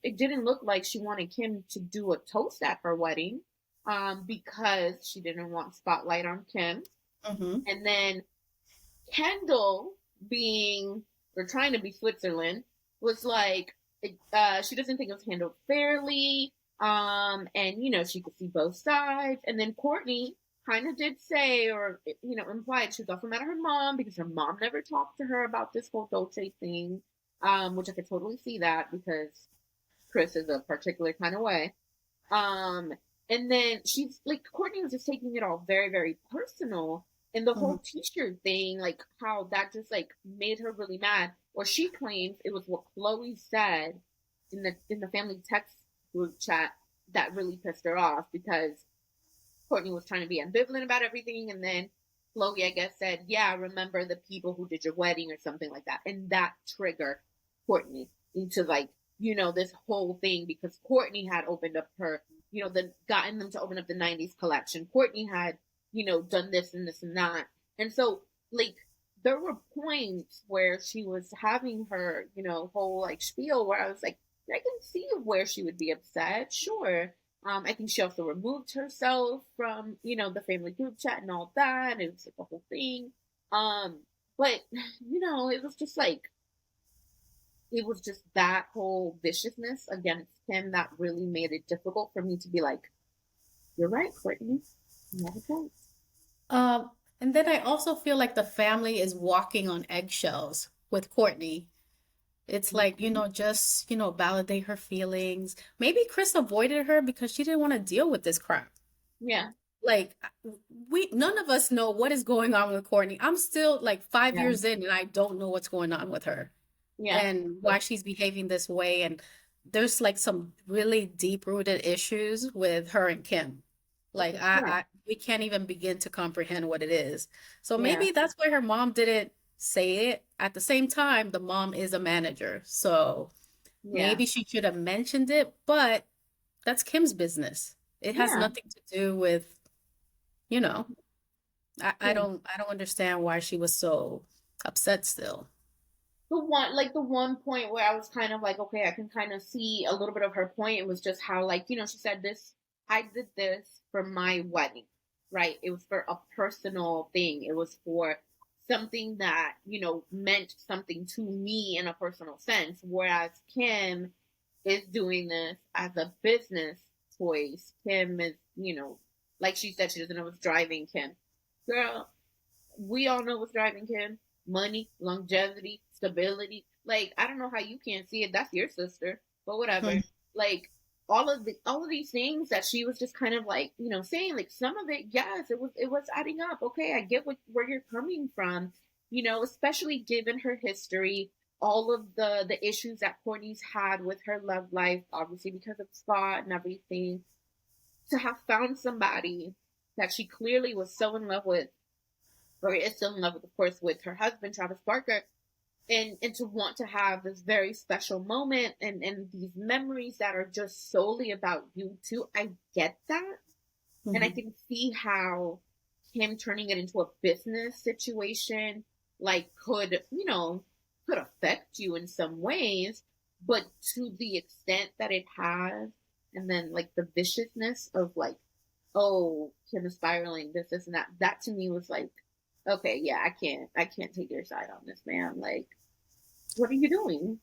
Speaker 1: it didn't look like she wanted Kim to do a toast at her wedding, because she didn't want spotlight on Kim.
Speaker 2: Hmm.
Speaker 1: And then Kendall being or trying to be Switzerland was like she doesn't think it was handled fairly. And she could see both sides. And then Kourtney kind of did say or implied she was also mad at her mom because her mom never talked to her about this whole Dolce thing. Which I could totally see that because Chris is a particular kind of way. Um, and then she's like, Kourtney was just taking it all very, very personal. And the
Speaker 2: Hmm.
Speaker 1: whole t-shirt thing, like how that just like made her really mad. Or she claims it was what Chloe said in the family text group chat that really pissed her off because Kourtney was trying to be ambivalent about everything, and then Chloe, I guess, said, "Yeah, remember the people who did your wedding or something like that," and that triggered Kourtney into like this whole thing because Kourtney had opened up her gotten them to open up the '90s collection. Kourtney had done this and this and that, and so like there were points where she was having her whole like spiel where I was like, I can see where she would be upset, sure. I think she also removed herself from, the family group chat and all that. It was like a whole thing. But it was just like it was just that whole viciousness against him that really made it difficult for me to be like, you're right, Courtney. You have a point.
Speaker 2: Um, and then I also feel like the family is walking on eggshells with Courtney. It's like,
Speaker 1: Mhm.
Speaker 2: just, validate her feelings. Maybe Chris avoided her because she didn't want to deal with this crap.
Speaker 1: Yeah.
Speaker 2: Like we none of us know what is going on with Courtney. I'm still like five
Speaker 1: Yeah.
Speaker 2: years in and I don't know what's going on with her
Speaker 1: Yeah.
Speaker 2: and why she's behaving this way. And there's like some really deep rooted issues with her and Kim.
Speaker 1: Oh,
Speaker 2: Like
Speaker 1: for sure.
Speaker 2: we can't even begin to comprehend what it is. So
Speaker 1: Yeah.
Speaker 2: maybe that's why her mom didn't say it. At the same time, the mom is a manager. So
Speaker 1: Yeah.
Speaker 2: maybe she should have mentioned it, but that's Kim's business. It has
Speaker 1: Yeah.
Speaker 2: nothing to do with, you know,
Speaker 1: Yeah.
Speaker 2: I don't understand why she was so upset still.
Speaker 1: The one point where I was kind of like, okay, I can kind of see a little bit of her point. It was just how, like, she said this, I did this for my wedding, right? It was for a personal thing. It was for something that, meant something to me in a personal sense. Whereas Kim is doing this as a business choice. Kim is, like she said, she doesn't know what's driving Kim. Girl, we all know what's driving Kim: money, longevity, stability. Like, I don't know how you can't see it. That's your sister, but whatever.
Speaker 2: Hmm.
Speaker 1: Like, all of these things that she was just kind of like, saying, like, some of it, yes, it was adding up. Okay, I get where you're coming from, especially given her history, all of the issues that Courtney's had with her love life, obviously because of Scott and everything. To have found somebody that she clearly was so in love with, or is still in love with, of course, with her husband, Travis Barker, and to want to have this very special moment and these memories that are just solely about you two. I get that. And I
Speaker 2: Hmm.
Speaker 1: can see how him turning it into a business situation, like, could, could affect you in some ways, but to the extent that it has, and then like the viciousness of like, oh, Kim is spiraling, this and that. That to me was like, okay, yeah, I can't take your side on this, man. Like, what are you doing?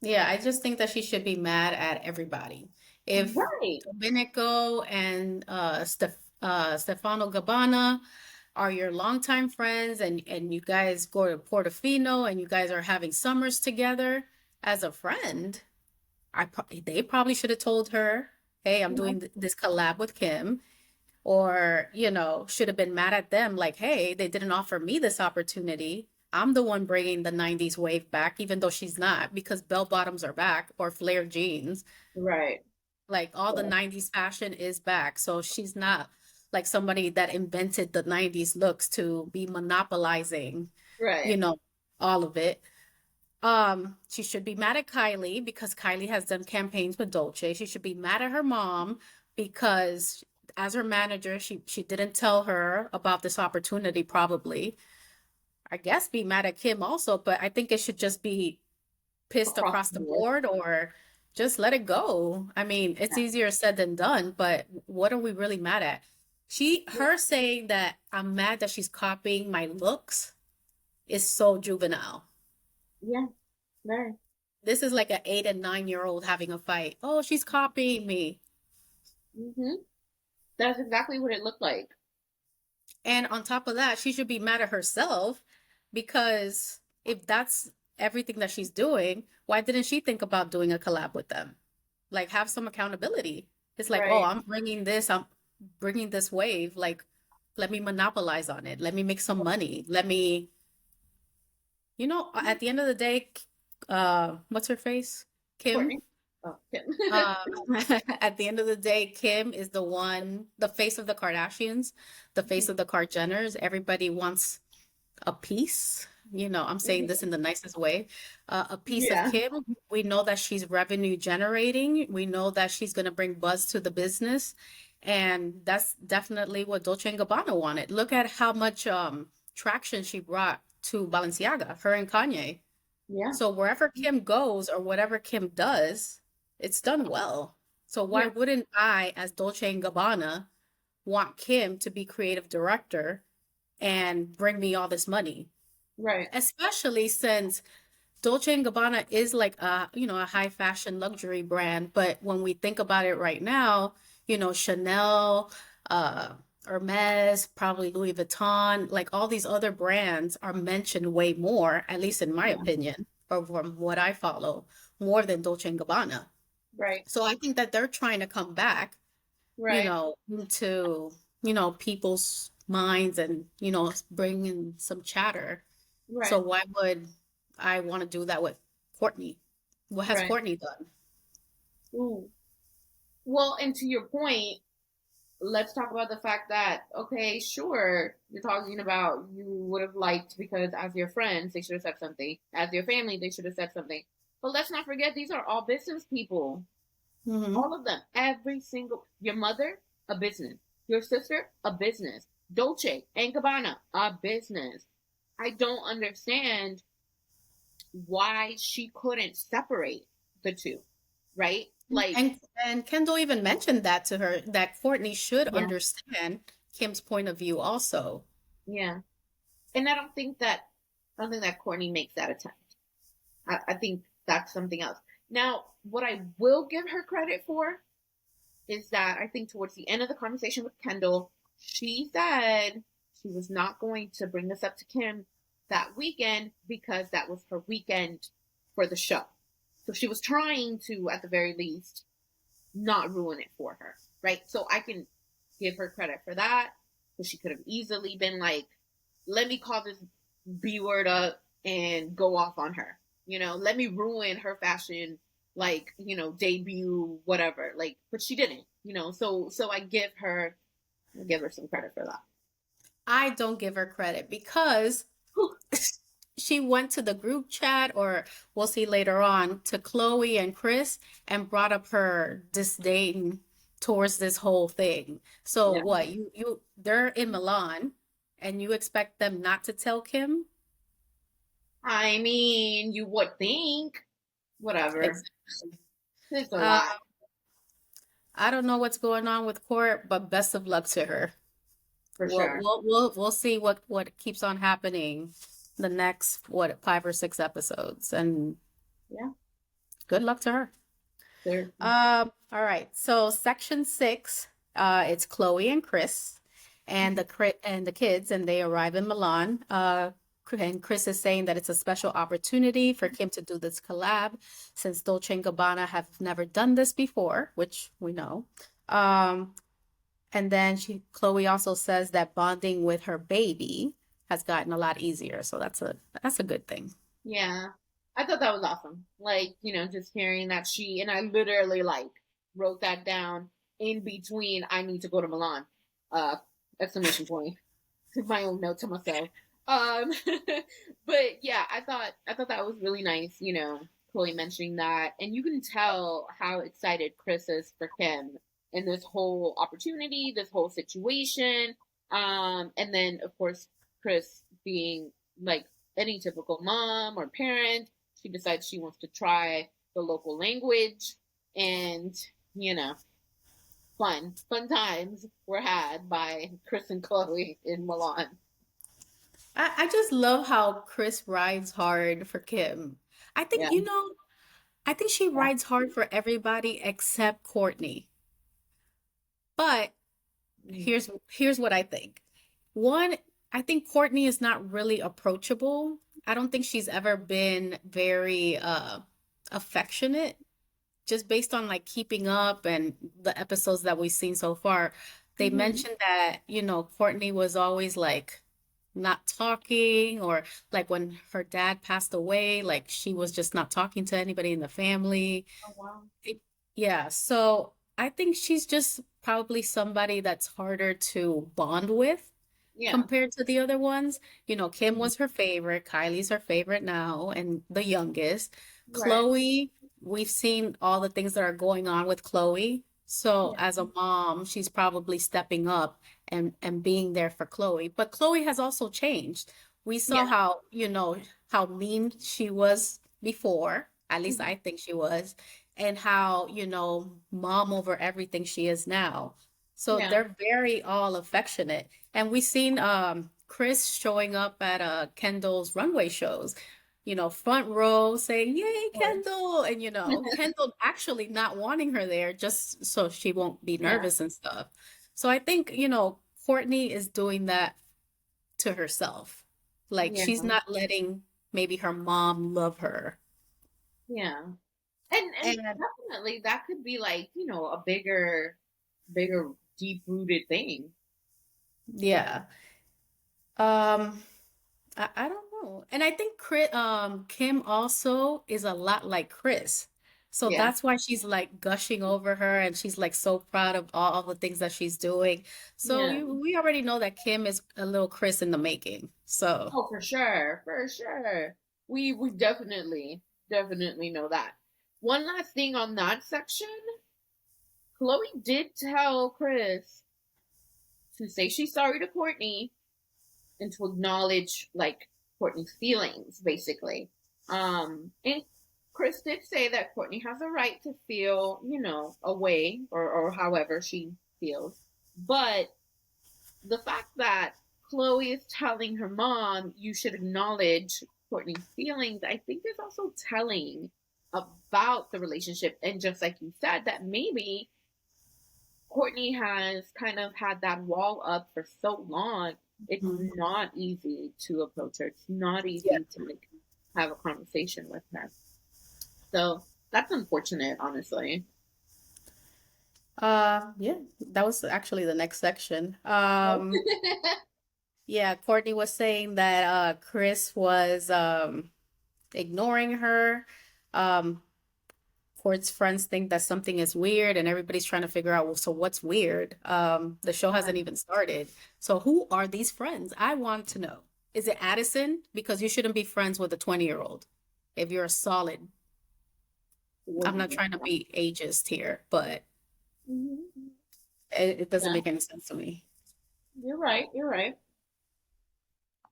Speaker 2: Yeah, I just think that she should be mad at everybody. If
Speaker 1: Right,
Speaker 2: Domenico and Stefano Gabbana are your longtime friends and you guys go to Portofino and you guys are having summers together as a friend, they probably should have told her, "Hey, I'm
Speaker 1: yeah,
Speaker 2: doing this collab with Kim." Or, should have been mad at them like, "Hey, they didn't offer me this opportunity. I'm the one bringing the 90s wave back, even though she's not, because bell bottoms are back or flare jeans.
Speaker 1: right,
Speaker 2: Like all the 90s fashion is back. So she's not like somebody that invented the 90s looks to be monopolizing, you
Speaker 1: right,
Speaker 2: know, all of it. She should be mad at Kylie because Kylie has done campaigns with Dolce. She should be mad at her mom because as her manager, she didn't tell her about this opportunity probably. I guess be mad at Kim also, but I think it should just be pissed
Speaker 1: across
Speaker 2: across
Speaker 1: the
Speaker 2: the
Speaker 1: board.
Speaker 2: board or just let it go. I mean, it's easier said than done, but what are we really mad at?
Speaker 1: Yeah,
Speaker 2: Her saying that I'm mad that she's copying my looks is so juvenile.
Speaker 1: yeah, very.
Speaker 2: This is like an 8 and 9 year old having a fight. Oh, she's copying me.
Speaker 1: Hmm. That's exactly what it looked like.
Speaker 2: And on top of that, she should be mad at herself because if that's everything that she's doing, why didn't she think about doing a collab with them? Like, have some accountability. It's like, oh,
Speaker 1: Right.
Speaker 2: I'm bringing this wave. Like, let me monopolize on it. Let me make some money. At the end of the day, what's her face? Kim.
Speaker 1: Kourtney. Oh, Kim.
Speaker 2: Um, at the end of the day, Kim is the face of the Kardashians, the face of the Kardashians. Everybody wants a piece. I'm saying this in the nicest way. A piece of
Speaker 1: Yeah,
Speaker 2: Kim. We know that she's revenue generating. We know that she's going to bring buzz to the business. And that's definitely what Dolce and Gabbana wanted. Look at how much traction she brought to Balenciaga, her and Kanye.
Speaker 1: yeah,
Speaker 2: So wherever Kim goes or whatever Kim does, it's done well. So why
Speaker 1: yeah,
Speaker 2: wouldn't I, as Dolce and Gabbana, want Kim to be creative director and bring me all this money?
Speaker 1: right.
Speaker 2: Especially since Dolce and Gabbana is like a high fashion luxury brand, but when we think about it right now, Chanel, uh, Hermes, probably Louis Vuitton, like all these other brands are mentioned way more, at least in my
Speaker 1: Yeah,
Speaker 2: opinion, or from what I follow, more than Dolce and Gabbana.
Speaker 1: right,
Speaker 2: So I think that they're trying to come back,
Speaker 1: right,
Speaker 2: into, people's minds and, bring in some chatter. So
Speaker 1: right,
Speaker 2: why would I want to do that with Kourtney? What has
Speaker 1: right.
Speaker 2: Kourtney done?
Speaker 1: Ooh. Well, and to your point, let's talk about the fact that, okay, sure, you're talking about you would have liked because as your friends, they should have said something. As your family, they should have said something. But let's not forget, these are all business people.
Speaker 2: Hmm.
Speaker 1: All of them. Every single, your mother, a business. Your sister, a business. Dolce and Gabbana, a business. I don't understand why she couldn't separate the two, right? Like,
Speaker 2: And Kendall even mentioned that to her, that Kourtney should
Speaker 1: yeah,
Speaker 2: understand Kim's point of view also.
Speaker 1: yeah. And I don't think that Kourtney makes that attempt. I think that's something else. Now, what I will give her credit for is that I think towards the end of the conversation with Kendall, she said she was not going to bring this up to Kim that weekend because that was her weekend for the show. So she was trying to, at the very least, not ruin it for her, right? So I can give her credit for that because she could have easily been like, let me call this B word up and go off on her. Let me ruin her fashion, like, debut, whatever. Like, but she didn't, so I give her some credit for that.
Speaker 2: I don't give her credit because she went to the group chat, or we'll see later on, to Chloe and Chris and brought up her disdain towards this whole thing. So
Speaker 1: Yeah.
Speaker 2: what, they're in Milan and you expect them not to tell Kim?
Speaker 1: I mean, you would think. Whatever.
Speaker 2: Exactly.
Speaker 1: It's a
Speaker 2: Uh,
Speaker 1: lot,
Speaker 2: I don't know what's going on with Court, but best of luck to her.
Speaker 1: for
Speaker 2: We'll
Speaker 1: sure.
Speaker 2: we'll we'll, we'll see what keeps on happening the next what 5 or 6 episodes, and
Speaker 1: Yeah.
Speaker 2: good luck to her.
Speaker 1: There.
Speaker 2: All right. So section 6, it's Chloe and Chris and the kids, and they arrive in Milan. And Chris is saying that it's a special opportunity for Kim to do this collab since Dolce and Gabbana have never done this before, which we know. Um, and then Chloe also says that bonding with her baby has gotten a lot easier, so that's a good thing.
Speaker 1: Yeah. I thought that was awesome. Like, just hearing that and I literally like wrote that down in between I need to go to Milan. Uh exclamation point. My own note to myself. Um but yeah, I thought that was really nice, Chloe mentioning that. And you can tell how excited Chris is for Kim in this whole opportunity, this whole situation. And then of course Chris being like any typical mom or parent, she decides she wants to try the local language and, you know, fun times were had by Chris and Chloe in Milan.
Speaker 2: I just love how Chris rides hard for Kim. I think,
Speaker 1: Yeah.
Speaker 2: I think she
Speaker 1: Yeah.
Speaker 2: rides hard for everybody except Kourtney. But
Speaker 1: Mm.
Speaker 2: here's what I think. One, I think Kourtney is not really approachable. I don't think she's ever been very affectionate, just based on like keeping up and the episodes that we've seen so far. They
Speaker 1: Mhm.
Speaker 2: mentioned that, Courtney was always like not talking, or like when her dad passed away, like she was just not talking to anybody in the family.
Speaker 1: Oh wow.
Speaker 2: It- yeah, so I think she's just probably somebody that's harder to bond with
Speaker 1: Yeah.
Speaker 2: compared to the other ones. Kim
Speaker 1: Mhm.
Speaker 2: was her favorite, Kylie's her favorite now, and the youngest.
Speaker 1: Right.
Speaker 2: Chloe, we've seen all the things that are going on with Chloe. So
Speaker 1: Yeah.
Speaker 2: as a mom, she's probably stepping up and being there for Chloe. But Chloe has also changed. We saw
Speaker 1: Yeah.
Speaker 2: how mean she was before, at least
Speaker 1: Mhm.
Speaker 2: I think she was, and how, mom over everything she is now. So
Speaker 1: Yeah.
Speaker 2: they're very all affectionate. And we seen Chris showing up at Kendall's runway shows, front row saying, "Yay,
Speaker 1: Of course.
Speaker 2: Kendall!" And Kendall actually not wanting her there just so she won't be
Speaker 1: Yeah.
Speaker 2: nervous and stuff. So I think, Kourtney is doing that to herself. Like
Speaker 1: Yeah.
Speaker 2: she's not letting maybe her mom love her.
Speaker 1: Yeah. And
Speaker 2: And
Speaker 1: definitely that could be like, a bigger deep rooted thing.
Speaker 2: yeah. Um I don't know. And I think Kim also is a lot like Chris. So
Speaker 1: Yeah.
Speaker 2: that's why she's like gushing over her, and she's like so proud of all the things that she's doing. So
Speaker 1: Yeah.
Speaker 2: we already know that Kim is a little Chris in the making. So
Speaker 1: Oh, for sure, for sure. We definitely know that. One last thing on that section, Chloe did tell Chris to say she's sorry to Kourtney and to acknowledge like Kourtney's feelings, basically. And Chris did say that Kourtney has a right to feel, a way or however she feels. But the fact that Chloe is telling her mom you should acknowledge Kourtney's feelings, I think is also telling about the relationship. And just like you said, that maybe Kourtney has kind of had that wall up for so long. It's
Speaker 2: mhm.
Speaker 1: not easy to approach her. It's not
Speaker 2: Yeah.
Speaker 1: easy to like have a conversation with her. So that's unfortunate, honestly.
Speaker 2: Yeah, that was actually the next section.
Speaker 1: Oh.
Speaker 2: Yeah, Courtney was saying that Chris was ignoring her. Um, Court's friends think that something is weird, and everybody's trying to figure out, well, so what's weird? The show hasn't even started. So who are these friends? I want to know. Is it Addison? Because you shouldn't be friends with a 20-year-old if you're a solid. I'm not trying to be ageist here, but
Speaker 1: Mhm.
Speaker 2: it doesn't
Speaker 1: Yeah,
Speaker 2: make any sense to me.
Speaker 1: you're right. You're right.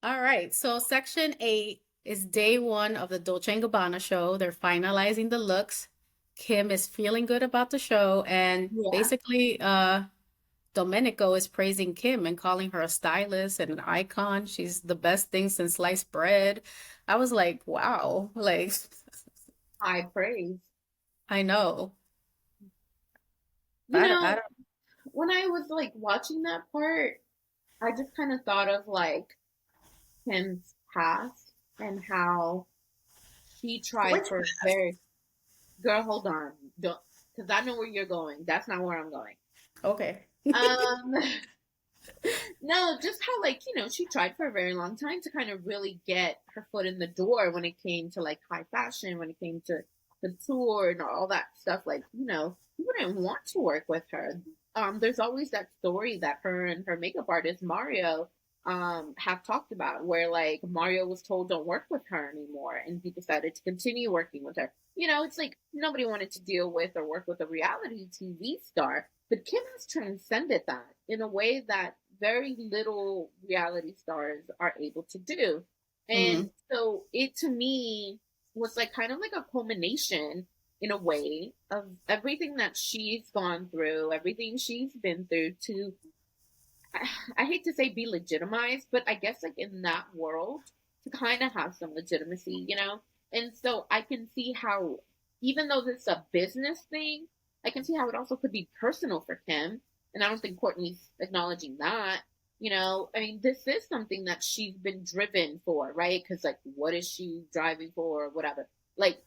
Speaker 2: All right, so section 8. It's day one of the Dolce & Gabbana show. They're finalizing the looks. Kim is feeling good about the show, and
Speaker 1: Yeah,
Speaker 2: basically, Domenico is praising Kim and calling her a stylist and an icon. She's the best thing since sliced bread. I was like, wow, like,
Speaker 1: high praise.
Speaker 2: I know.
Speaker 1: You
Speaker 2: I
Speaker 1: know,
Speaker 2: don't,
Speaker 1: when I was like watching that part, I just kind of thought of like Kim's past and how she tried
Speaker 2: which,
Speaker 1: for very girl, hold on, don't, because I know where you're going. That's not where I'm going.
Speaker 2: okay.
Speaker 1: Um, no, just how like she tried for a very long time to kind of really get her foot in the door when it came to like high fashion, when it came to couture and all that stuff. Like you wouldn't want to work with her. There's always that story that her and her makeup artist Mario have talked about, where like Mario was told don't work with her anymore, and he decided to continue working with her. It's like nobody wanted to deal with or work with a reality TV star, but Kim has transcended that in a way that very little reality stars are able to do. And
Speaker 2: Mm,
Speaker 1: so it to me was like kind of like a culmination in a way of everything that she's gone through, everything she's been through to I hate to say be legitimized, but I guess like in that world to kind of have some legitimacy. And so I can see how, even though this is a business thing, I can see how it also could be personal for Kim. And I don't think Kourtney's acknowledging that. I mean, this is something that she's been driven for, right? Because like, what is she driving for, or whatever? Like,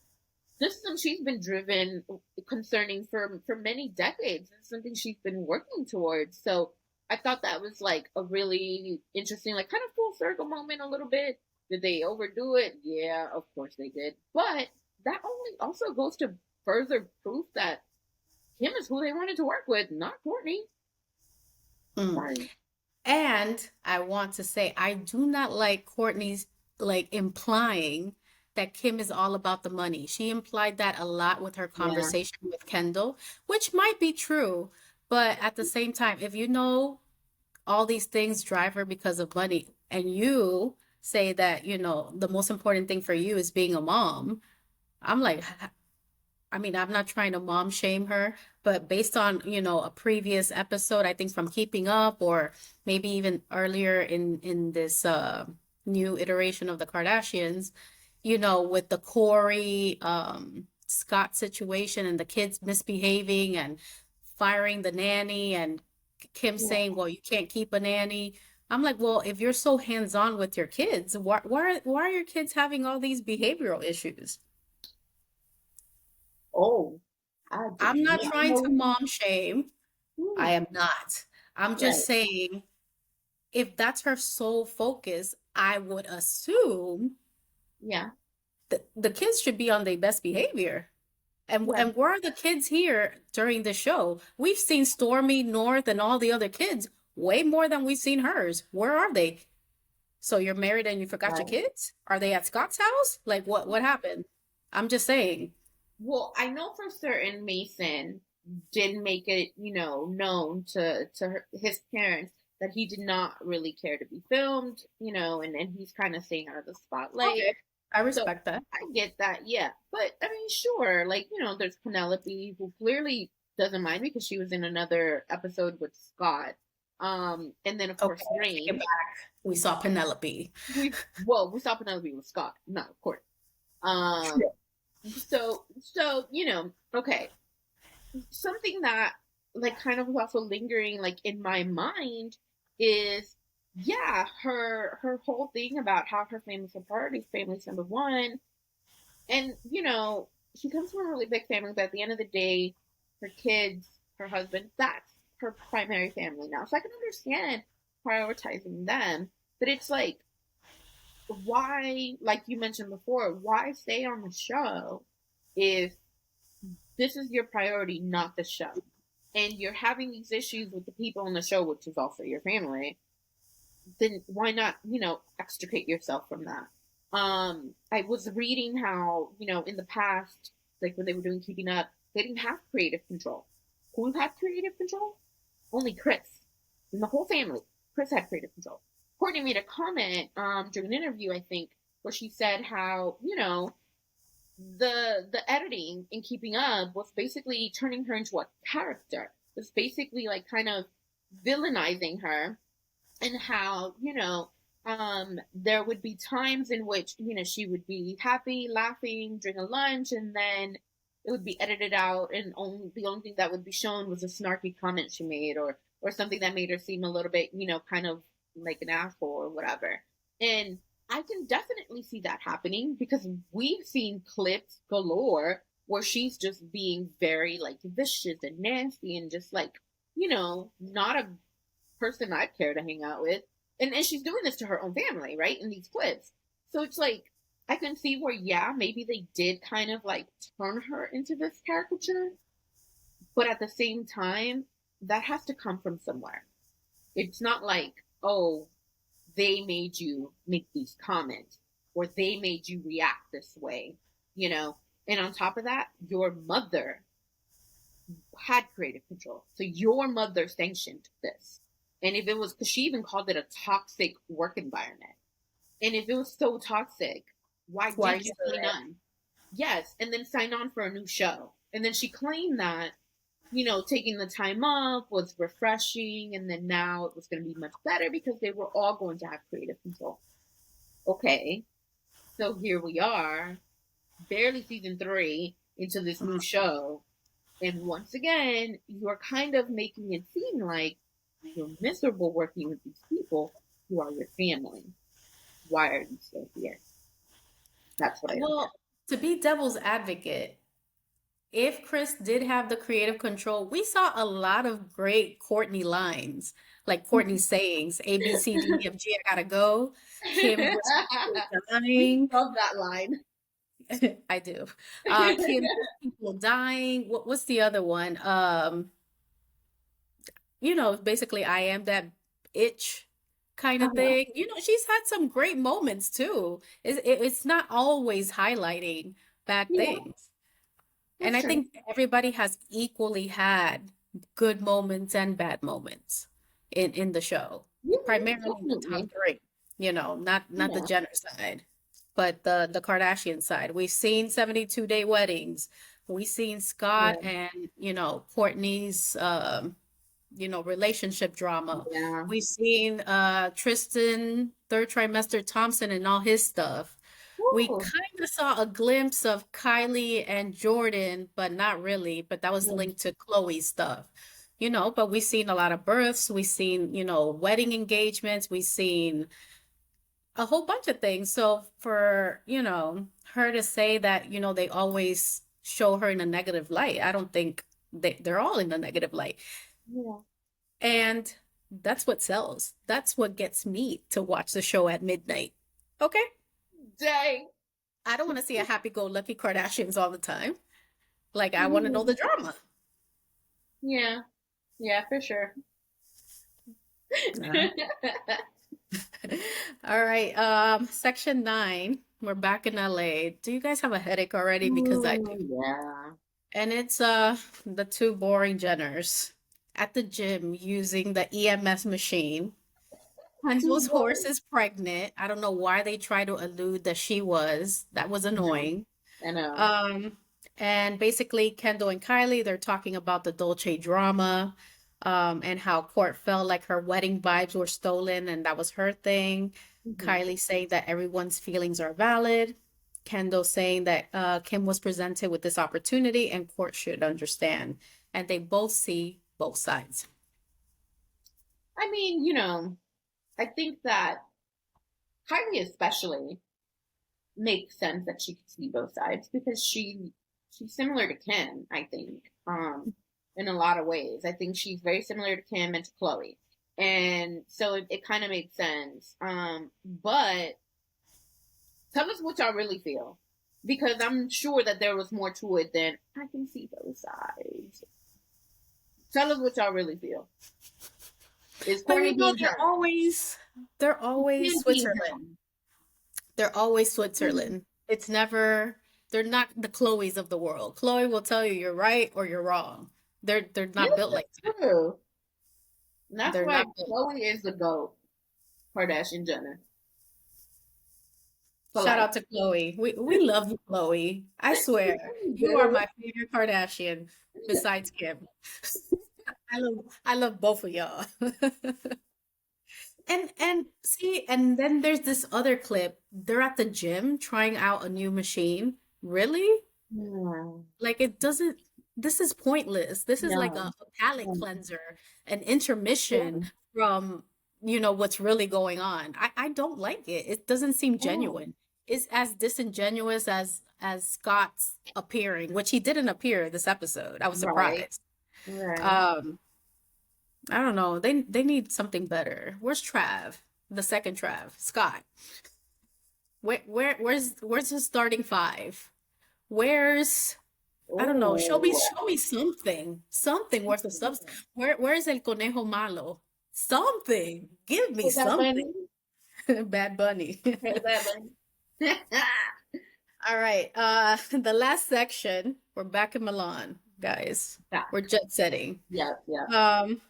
Speaker 1: this is something she's been driven concerning for many decades. It's something she's been working towards. So I thought that was like a really interesting, like kind of full circle moment a little bit. Did they overdo it? Yeah, of course they did. But that only also goes to further proof that Kim is who they wanted to work with, not Kourtney.
Speaker 2: mm.
Speaker 1: Sorry.
Speaker 2: And I want to say, I do not like Courtney's like implying that Kim is all about the money. She implied that a lot with her
Speaker 1: Yeah.
Speaker 2: conversation with Kendall, which might be true. But at the same time, if you know all these things drive her because of money, and you say that, the most important thing for you is being a mom, I'm like, I mean, I'm not trying to mom shame her, but based on, a previous episode, I think from Keeping Up or maybe even earlier in this new iteration of the Kardashians, with the Corey Scott situation and the kids misbehaving and firing the nanny and Kim
Speaker 1: Yeah.
Speaker 2: saying, "Well, you can't keep a nanny." I'm like, "Well, if you're so hands-on with your kids, why are your kids having all these behavioral issues?"
Speaker 1: Oh, I did
Speaker 2: I'm not
Speaker 1: not
Speaker 2: trying to
Speaker 1: know.
Speaker 2: mom shame. I
Speaker 1: Hmm.
Speaker 2: am not. I'm
Speaker 1: Right.
Speaker 2: just saying, if that's her sole focus, I would assume
Speaker 1: Yeah.
Speaker 2: that the kids should be on their best behavior.
Speaker 1: Yeah.
Speaker 2: And where are the kids here during the show? We've seen Stormy, North, and all the other kids way more than we've seen hers. Where are they? So you're married and you forgot your
Speaker 1: Right.
Speaker 2: kids? Are they at Scott's house? Like what happened? I'm just saying.
Speaker 1: Well, I know for certain Mason did make it, known to his parents that he did not really care to be filmed, and he's kind of staying out of the spotlight.
Speaker 2: Okay. I
Speaker 1: So
Speaker 2: respect that.
Speaker 1: I get that, yeah. But I mean, sure, like, there's Penelope who clearly doesn't mind because she was in another episode with Scott. And then of
Speaker 2: Okay,
Speaker 1: course
Speaker 2: I take it
Speaker 1: Rain.
Speaker 2: back. We saw Penelope.
Speaker 1: We saw Penelope with Scott, not of course. Um, so okay, something that like kind of was also lingering like in my mind is yeah, her whole thing about how her family's a priority, family's number one. And she comes from a really big family, but at the end of the day, her kids, her husband, that's her primary family now. So I can understand prioritizing them, but it's like why, like you mentioned before, why stay on the show if this is your priority, not the show? And you're having these issues with the people on the show, which is also your family, then why not, extricate yourself from that? I was reading how, in the past, like when they were doing Keeping Up, they didn't have creative control. Who had creative control? Only Chris. In the whole family, Chris had creative control. Kourtney made a comment during an interview, I think, where she said how, the editing and keeping up was basically turning her into a character. It was basically like kind of villainizing her, and how, there would be times in which, she would be happy, laughing during a lunch, and then it would be edited out, and the only thing that would be shown was a snarky comment she made, or something that made her seem a little bit, kind of like an asshole or whatever. And I can definitely see that happening because we've seen clips galore where she's just being very like vicious and nasty and just like, not a person I'd care to hang out with. And she's doing this to her own family, right? In these clips. So it's like, I can see where, yeah, maybe they did kind of like turn her into this caricature. But at the same time, that has to come from somewhere. It's not like, oh, they made you make these comments or they made you react this way, you know? And on top of that, your mother had creative control. So your mother sanctioned this. And if it was, because she even called it a toxic work environment. And if it was so toxic, why
Speaker 2: Why
Speaker 1: did you sign on? Yes, and then sign on for a new show. And then she claimed that, taking the time off was refreshing, and then now it was going to be much better because they were all going to have creative control. Okay, so here we are, barely season 3 into this new show. And once again, you're kind of making it seem like you're miserable working with these people who are your family. Why are you still here? That's what I don't
Speaker 2: Well, to be devil's advocate, if Chris did have the creative control, we saw a lot of great Kourtney lines, like Kourtney sayings, A, B, C, D, E, F, G, I gotta go. Kim
Speaker 1: get.
Speaker 2: was people
Speaker 1: We
Speaker 2: dying.
Speaker 1: love that line.
Speaker 2: I do. Kim was people dying. What's the other one? Basically I am that itch kind of
Speaker 1: Uh-huh.
Speaker 2: thing. She's had some great moments too. It's not always highlighting bad
Speaker 1: Yeah,
Speaker 2: things. And
Speaker 1: that's
Speaker 2: I
Speaker 1: true.
Speaker 2: think everybody has equally had good moments and bad moments in the show.
Speaker 1: Yeah,
Speaker 2: Primarily the top
Speaker 1: definitely.
Speaker 2: three, not the
Speaker 1: Yeah,
Speaker 2: Jenner side, but the Kardashian side. We've seen 72-day weddings. We've seen Scott
Speaker 1: yeah,
Speaker 2: and, Courtney's relationship drama.
Speaker 1: yeah.
Speaker 2: We've seen Tristan, third trimester Thompson and all his stuff. We
Speaker 1: Woo.
Speaker 2: kind of saw a glimpse of Kylie and Jordan, but not really. But that was
Speaker 1: Yeah,
Speaker 2: linked to Chloe's stuff, but we've seen a lot of births. We've seen, wedding engagements. We've seen a whole bunch of things. So for, her to say that, they always show her in a negative light, I don't think they're all in a negative light.
Speaker 1: yeah.
Speaker 2: And that's what sells. That's what gets me to watch the show at midnight. Okay?
Speaker 1: Dang.
Speaker 2: I don't want to see a happy-go-lucky Kardashians all the time. Like, I want to know the drama.
Speaker 1: Yeah, yeah, for sure.
Speaker 2: Uh, All right. Section 9. We're back in LA. Do you guys have a headache already? Because I do.
Speaker 1: Ooh, yeah.
Speaker 2: And it's the two boring Jenners at the gym using the EMS machine.
Speaker 1: Too
Speaker 2: Kendall's horse
Speaker 1: boring.
Speaker 2: is pregnant. I don't know why they try to allude that she was. That was
Speaker 1: No,
Speaker 2: annoying.
Speaker 1: I know.
Speaker 2: Um, and basically, Kendall and Kylie, they're talking about the Dolce drama, and how Court felt like her wedding vibes were stolen, and that was her thing.
Speaker 1: Hmm.
Speaker 2: Kylie saying that everyone's feelings are valid. Kendall saying that Kim was presented with this opportunity and Court should understand. And they both see both sides.
Speaker 1: I mean, I think that Kylie especially makes sense that she could see both sides because she's similar to Kim, I think, in a lot of ways. I think she's very similar to Kim and to Chloe. And so it kind of makes sense. But tell us what y'all really feel. Because I'm sure that there was more to it than I can see both sides. Tell us what y'all really feel. Is
Speaker 2: But
Speaker 1: Kourtney being her?
Speaker 2: they're always
Speaker 1: Kim being
Speaker 2: Switzerland.
Speaker 1: him?
Speaker 2: They're always Switzerland. It's never, they're not the Chloes of the world. Chloe will tell you you're right or you're wrong. They're not
Speaker 1: Yes,
Speaker 2: built like
Speaker 1: that's true. And
Speaker 2: that.
Speaker 1: that's
Speaker 2: They're
Speaker 1: why
Speaker 2: not built.
Speaker 1: Chloe is the GOAT, Kardashian Jenner. for
Speaker 2: Shout
Speaker 1: life.
Speaker 2: out to Chloe. We love you, Chloe. I swear,
Speaker 1: We
Speaker 2: you are
Speaker 1: do.
Speaker 2: my favorite Kardashian besides Kim. I love both of y'all. And see, and then there's this other clip. They're at the gym trying out a new machine. Really?
Speaker 1: Yeah.
Speaker 2: Like it doesn't, this is pointless. This is like
Speaker 1: No.
Speaker 2: a palate
Speaker 1: No.
Speaker 2: cleanser, an intermission from, what's really going on. I don't like it. It doesn't seem
Speaker 1: No.
Speaker 2: genuine. It's as disingenuous as Scott's appearing, which he didn't appear this episode. I was
Speaker 1: Right.
Speaker 2: surprised.
Speaker 1: Right.
Speaker 2: Um, I don't know. They need something better. Where's Trav? The second Trav, Scott. Where's the starting five? Where's I don't know. Show me
Speaker 1: Oh.
Speaker 2: show me something. Something worth of substance. Where's el conejo malo? Something. Give me
Speaker 1: Hey, Bad
Speaker 2: something.
Speaker 1: Bunny.
Speaker 2: Bad Bunny.
Speaker 1: Hey, Bad Bunny.
Speaker 2: All right. The last section, we're back in Milan, guys.
Speaker 1: Yeah.
Speaker 2: We're jet setting.
Speaker 1: Yep. Yep.
Speaker 2: Um,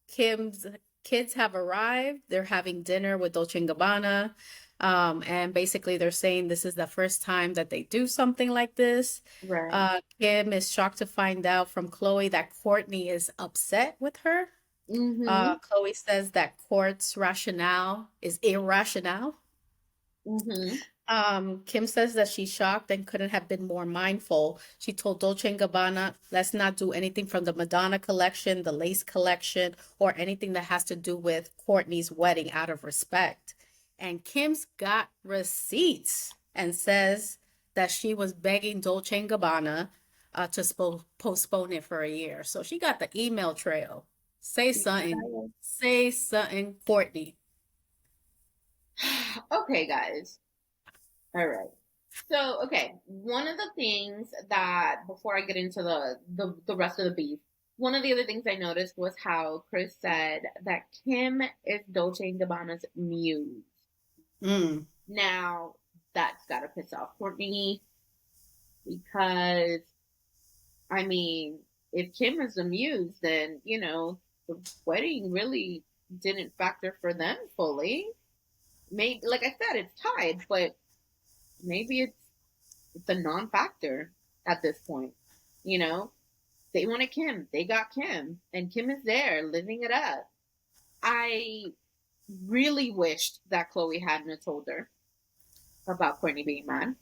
Speaker 2: Kim's kids have arrived. They're having dinner with Dolce & Gabbana. And basically they're saying this is the first time that they do something like this.
Speaker 1: Right.
Speaker 2: Kim is shocked to find out from Chloe that Kourtney is upset with her.
Speaker 1: Mm-hmm.
Speaker 2: Chloe says that Court's rationale is irrational.
Speaker 1: Mm-hmm.
Speaker 2: Kim says that she's shocked and couldn't have been more mindful. She told Dolce & Gabbana, let's not do anything from the Madonna collection, the lace collection, or anything that has to do with Kourtney's wedding out of respect. And Kim's got receipts and says that she was begging Dolce & Gabbana to postpone it for a year. So she got the email trail. Say something. Say something, Kourtney.
Speaker 1: Okay, guys. All right. So, okay, one of the things that before I get into the rest of the beef, one of the other things I noticed was how Chris said that Kim is Dolce & Gabbana's muse.
Speaker 2: Mm.
Speaker 1: Now, that's gotta piss off Kourtney because, I mean, if Kim is the muse, then, the wedding really didn't factor for them fully. Maybe, like I said, it's tied, but maybe it's a non-factor at this point. They wanted Kim, they got Kim, and Kim is there living it up. I really wished that Chloe hadn't told her about Kourtney being mad,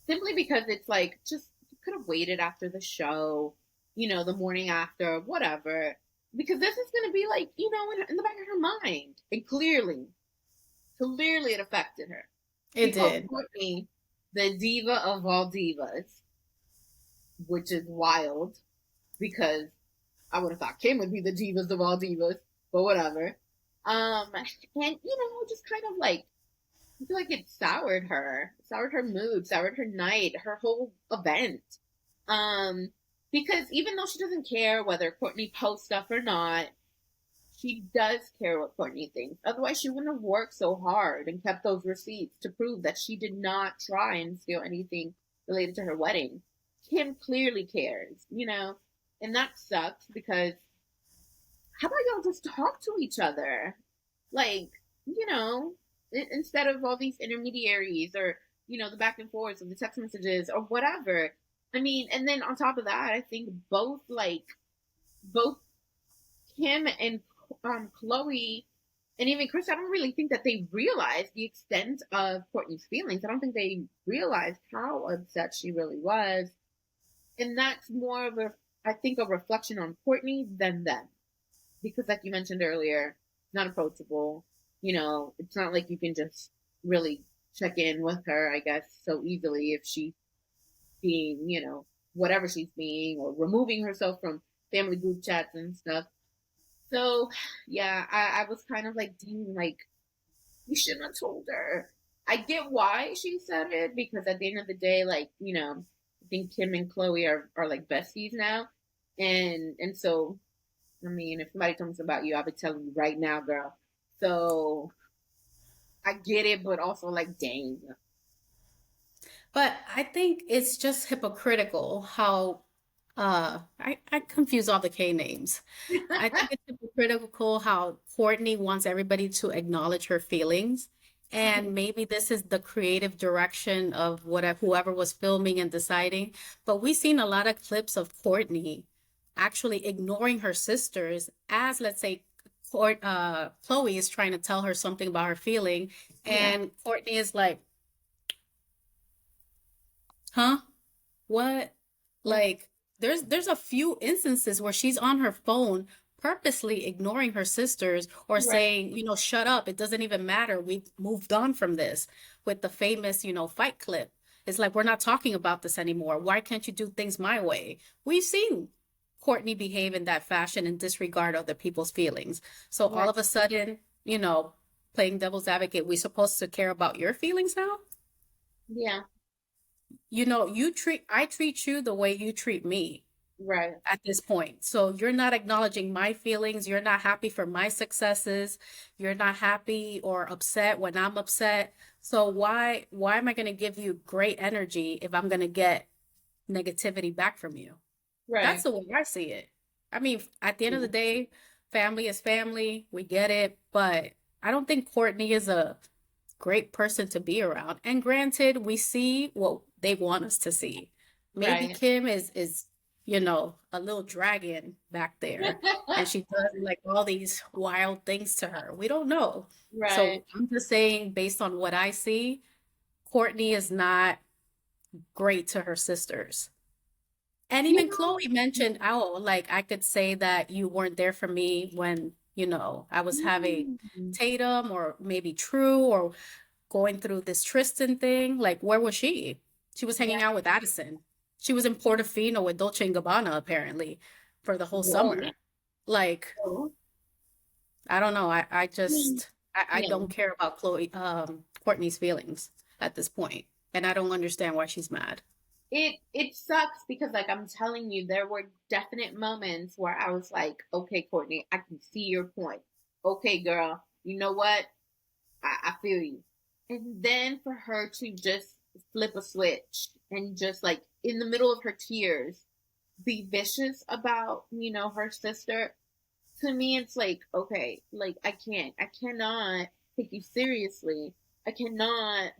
Speaker 1: simply because it's like, just you could have waited after the show, the morning after, whatever, because this is going to be like, in the back of her mind, and clearly it affected her.
Speaker 2: It
Speaker 1: She called
Speaker 2: did.
Speaker 1: Kourtney the diva of all divas, which is wild because I would have thought Kim would be the divas of all divas, but whatever. And just kind of like, I feel like it soured her mood, soured her night, her whole event. Because even though she doesn't care whether Kourtney posts stuff or not, she does care what Kourtney thinks. Otherwise, she wouldn't have worked so hard and kept those receipts to prove that she did not try and steal anything related to her wedding. Kim clearly cares, and that sucks because how about y'all just talk to each other? Like, instead of all these intermediaries or, the back and forth of the text messages or whatever. I mean, and then on top of that, I think both Kim and Chloe and even Chris, I don't really think that they realized the extent of Kourtney's feelings. I don't think they realized how upset she really was. And that's more of I think, a reflection on Kourtney than them. Because like you mentioned earlier, not approachable. It's not like you can just really check in with her, I guess, so easily if she's being, whatever she's being or removing herself from family group chats and stuff. So, yeah, I was kind of like, dang, like, you shouldn't have told her. I get why she said it because at the end of the day, like, I think Kim and Chloe are like besties now. And so, I mean, if somebody comes about you, I'll be telling you right now, girl. So I get it, but also like, dang.
Speaker 2: But I think it's just hypocritical how I confuse all the K names. I think it's hypocritical how Kourtney wants everybody to acknowledge her feelings And maybe this is the creative direction of whatever whoever was filming and deciding. But we've seen a lot of clips of Kourtney actually ignoring her sisters as, let's say, Chloe is trying to tell her something about her feeling,
Speaker 1: Yeah.
Speaker 2: and Kourtney is like, huh? What?
Speaker 1: Mm.
Speaker 2: Like there's a few instances where she's on her phone purposely ignoring her sisters or
Speaker 1: Right.
Speaker 2: saying, shut up, it doesn't even matter. We've moved on from this with the famous, fight clip. It's like we're not talking about this anymore. Why can't you do things my way? We've seen Kourtney behave in that fashion and disregard other people's feelings. So all
Speaker 1: Right.
Speaker 2: of a sudden, playing devil's advocate, we supposed to care about your feelings now?
Speaker 1: Yeah.
Speaker 2: I treat you the way you treat me
Speaker 1: Right.
Speaker 2: at this point. So you're not acknowledging my feelings. You're not happy for my successes. You're not happy or upset when I'm upset. So why am I going to give you great energy if I'm going to get negativity back from you? That's
Speaker 1: Right.
Speaker 2: the way I see it. I mean, at the end of the day, family is family. We get it, but I don't think Kourtney is a great person to be around. And granted, we see what they want us to see. Maybe
Speaker 1: Right.
Speaker 2: Kim is a little dragon back there, and she does like all these wild things to her. We don't know.
Speaker 1: Right.
Speaker 2: So I'm just saying, based on what I see, Kourtney is not great to her sisters. And
Speaker 1: You
Speaker 2: even Chloe mentioned, oh, like I could say that you weren't there for me when, I was having
Speaker 1: know.
Speaker 2: Tatum or maybe True or going through this Tristan thing. Like, where was she? She was hanging out with Addison. She was in Portofino with Dolce and Gabbana apparently for the whole summer.
Speaker 1: Right.
Speaker 2: Like,
Speaker 1: Oh,
Speaker 2: I don't know. I just I
Speaker 1: yeah.
Speaker 2: don't care about Courtney's feelings at this point, and I don't understand why she's mad.
Speaker 1: It sucks because like I'm telling you, there were definite moments where I was like, okay, Kourtney, I can see your point. Okay, girl, you know what? I feel you. And then for her to just flip a switch and just like in the middle of her tears be vicious about, her sister, to me it's like, okay, like I cannot take you seriously. I cannot,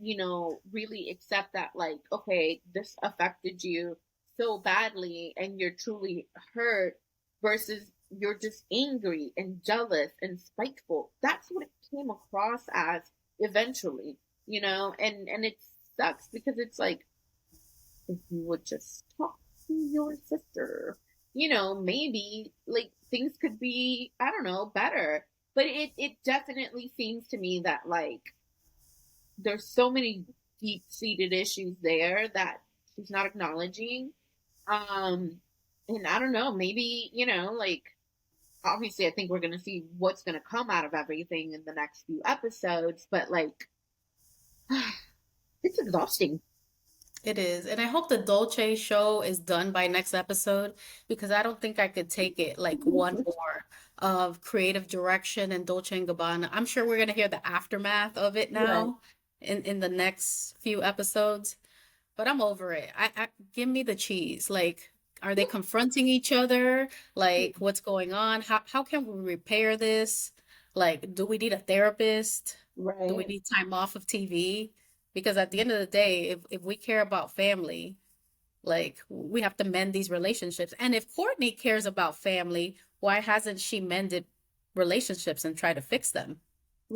Speaker 1: really accept that, like, okay, this affected you so badly and you're truly hurt versus you're just angry and jealous and spiteful. That's what it came across as eventually, and it sucks because it's like if you would just talk to your sister, maybe like things could be, I don't know, better. But it definitely seems to me that like there's so many deep seated issues there that she's not acknowledging. Um, and I don't know, maybe, like obviously I think we're gonna see what's gonna come out of everything in the next few episodes, but like it's exhausting.
Speaker 2: It is. And I hope the Dolce show is done by next episode because I don't think I could take it like one more of creative direction and Dolce and Gabbana. I'm sure we're gonna hear the aftermath of it
Speaker 1: Right.
Speaker 2: now in the next few episodes, but I'm over it. I give me the cheese. Like, are they confronting each other? Like, what's going on? How can we repair this? Like, do we need a therapist? Do we
Speaker 1: Right.
Speaker 2: need time off of TV? Because at the end of the day, if we care about family, like we have to mend these relationships. And if Kourtney cares about family, why hasn't she mended relationships and tried to fix them?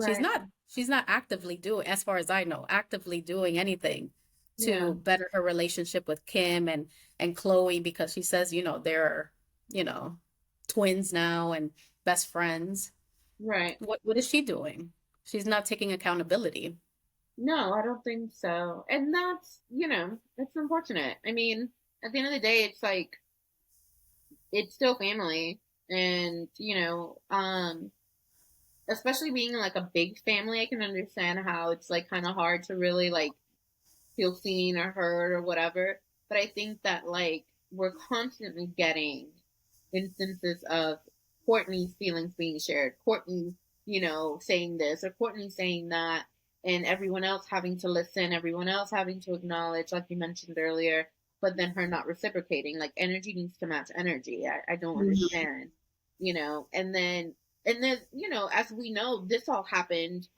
Speaker 2: She's
Speaker 1: Right.
Speaker 2: not she's not actively doing, as far as I know, actively doing anything
Speaker 1: Yeah.
Speaker 2: to better her relationship with Kim and Chloe because she says, they're, you know, twins now and best friends.
Speaker 1: Right.
Speaker 2: What is she doing? She's not taking accountability.
Speaker 1: No, I don't think so. And that's, it's unfortunate. I mean, at the end of the day, it's like, it's still family. And, especially being like a big family, I can understand how it's like kind of hard to really like feel seen or heard or whatever. But I think that like we're constantly getting instances of Kourtney's feelings being shared, Kourtney, saying this or Kourtney saying that, and everyone else having to listen, everyone else having to acknowledge, like you mentioned earlier, but then her not reciprocating. Like energy needs to match energy. I don't
Speaker 2: Mhm.
Speaker 1: understand, and then as we know, this all happened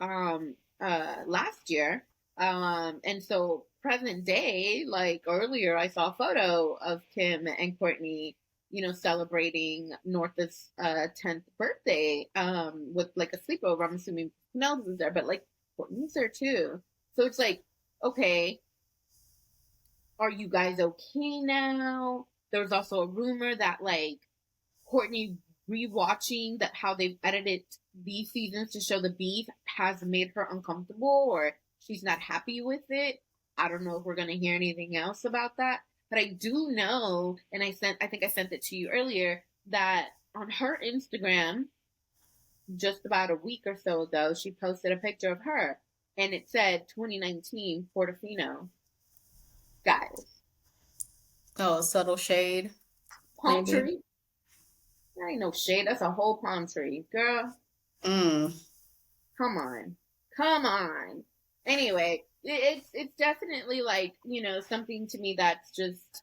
Speaker 1: last year. And so present day, like earlier, I saw a photo of Kim and Kourtney, celebrating North's 10th birthday with like a sleepover. I'm assuming Nels is there, but like Kourtney's there too. So it's like, okay, are you guys okay now? There was also a rumor that like Kourtney rewatching that how they've edited these seasons to show the beef has made her uncomfortable or she's not happy with it. I don't know if we're gonna hear anything else about that. But I do know, and I think I sent it to you earlier, that on her Instagram, just about a week or so ago, she posted a picture of her and it said 2019 Portofino. Guys,
Speaker 2: Oh, subtle shade,
Speaker 1: palm
Speaker 2: maybe.
Speaker 1: tree? That ain't no shade. That's a whole palm tree. Girl,
Speaker 2: Mm.
Speaker 1: come on. Come on. Anyway, it's definitely like, something to me that's just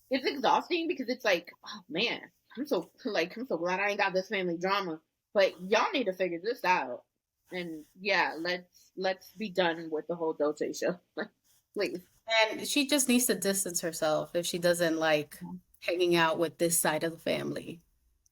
Speaker 1: it's exhausting because it's like, oh man, I'm so glad I ain't got this family drama. But y'all need to figure this out. And yeah, let's be done with the whole Dolce show. Please.
Speaker 2: And she just needs to distance herself if she doesn't like hanging out with this side of the family.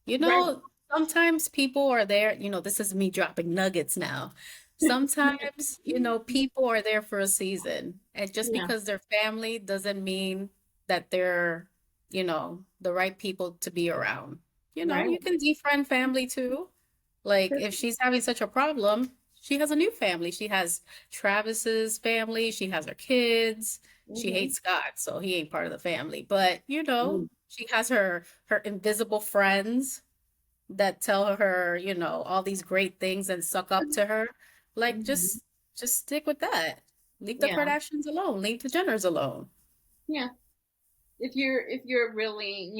Speaker 2: You
Speaker 1: Right.
Speaker 2: know, sometimes people are there, this is me dropping nuggets now. Sometimes, people are there for a season, and just
Speaker 1: Yeah.
Speaker 2: because they're family doesn't mean that they're, the right people to be around.
Speaker 1: Right.
Speaker 2: You can defriend family too. Like if she's having such a problem, she has a new family. She has Travis's family, she has her kids. She
Speaker 1: Mm-hmm.
Speaker 2: hates Scott, so he ain't part of the family. But,
Speaker 1: Mm.
Speaker 2: she has her invisible friends that tell her, all these great things and suck up to her. Like
Speaker 1: Mm-hmm.
Speaker 2: just stick with that. Leave the
Speaker 1: Yeah.
Speaker 2: Kardashians alone. Leave the Jenners alone.
Speaker 1: Yeah. If you're really,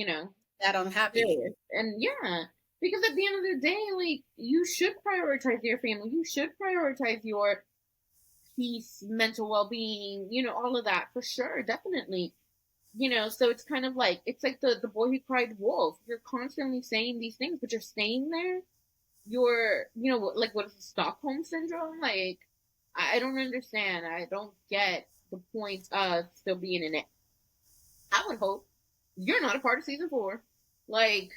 Speaker 2: That unhappy.
Speaker 1: serious. And yeah, because at the end of the day, like you should prioritize your family. You should prioritize your peace, mental well-being, all of that for sure, definitely. So it's kind of like it's like the boy who cried wolf. You're constantly saying these things, but you're staying there. You're, like what is it, Stockholm syndrome? Like I don't understand. I don't get the point of still being in it. I would hope you're not a part of season 4. Like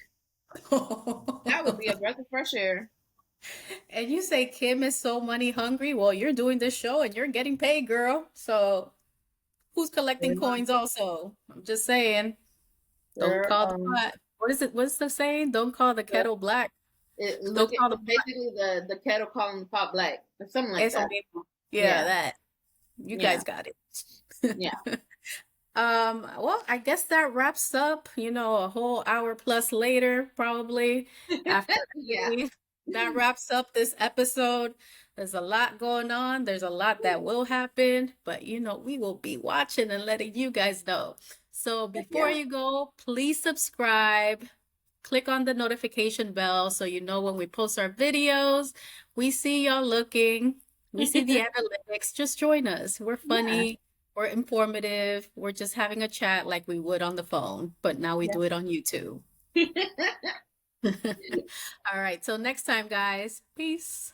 Speaker 1: that would be a breath of fresh air.
Speaker 2: And you say Kim is so money hungry. Well, you're doing this show and you're getting paid, girl. So who's collecting
Speaker 1: Girl,
Speaker 2: coins also? I'm just saying, don't
Speaker 1: girl,
Speaker 2: call the pot. What is it? What's the saying? Don't call the
Speaker 1: girl,
Speaker 2: kettle black.
Speaker 1: look
Speaker 2: Don't
Speaker 1: at
Speaker 2: call the
Speaker 1: it's
Speaker 2: pot.
Speaker 1: basically the kettle calling the pot black or something like
Speaker 2: Eso
Speaker 1: that.
Speaker 2: mismo. Yeah,
Speaker 1: Yeah,
Speaker 2: that. You
Speaker 1: yeah,
Speaker 2: guys got it.
Speaker 1: yeah,
Speaker 2: Well, I guess that wraps up, a whole hour plus later, probably after
Speaker 1: yeah,
Speaker 2: that wraps up this episode. There's a lot going on. There's a lot that will happen, but we will be watching and letting you guys know. So before
Speaker 1: yeah.
Speaker 2: you go, please subscribe, click on the notification bell so you know when we post our videos. We see y'all looking. We see the analytics. Just join us. We're
Speaker 1: Yeah,
Speaker 2: funny. We're informative. We're just having a chat like we would on the phone, but now we do it on YouTube.
Speaker 1: yeah.
Speaker 2: All right. Till next time, guys. Peace.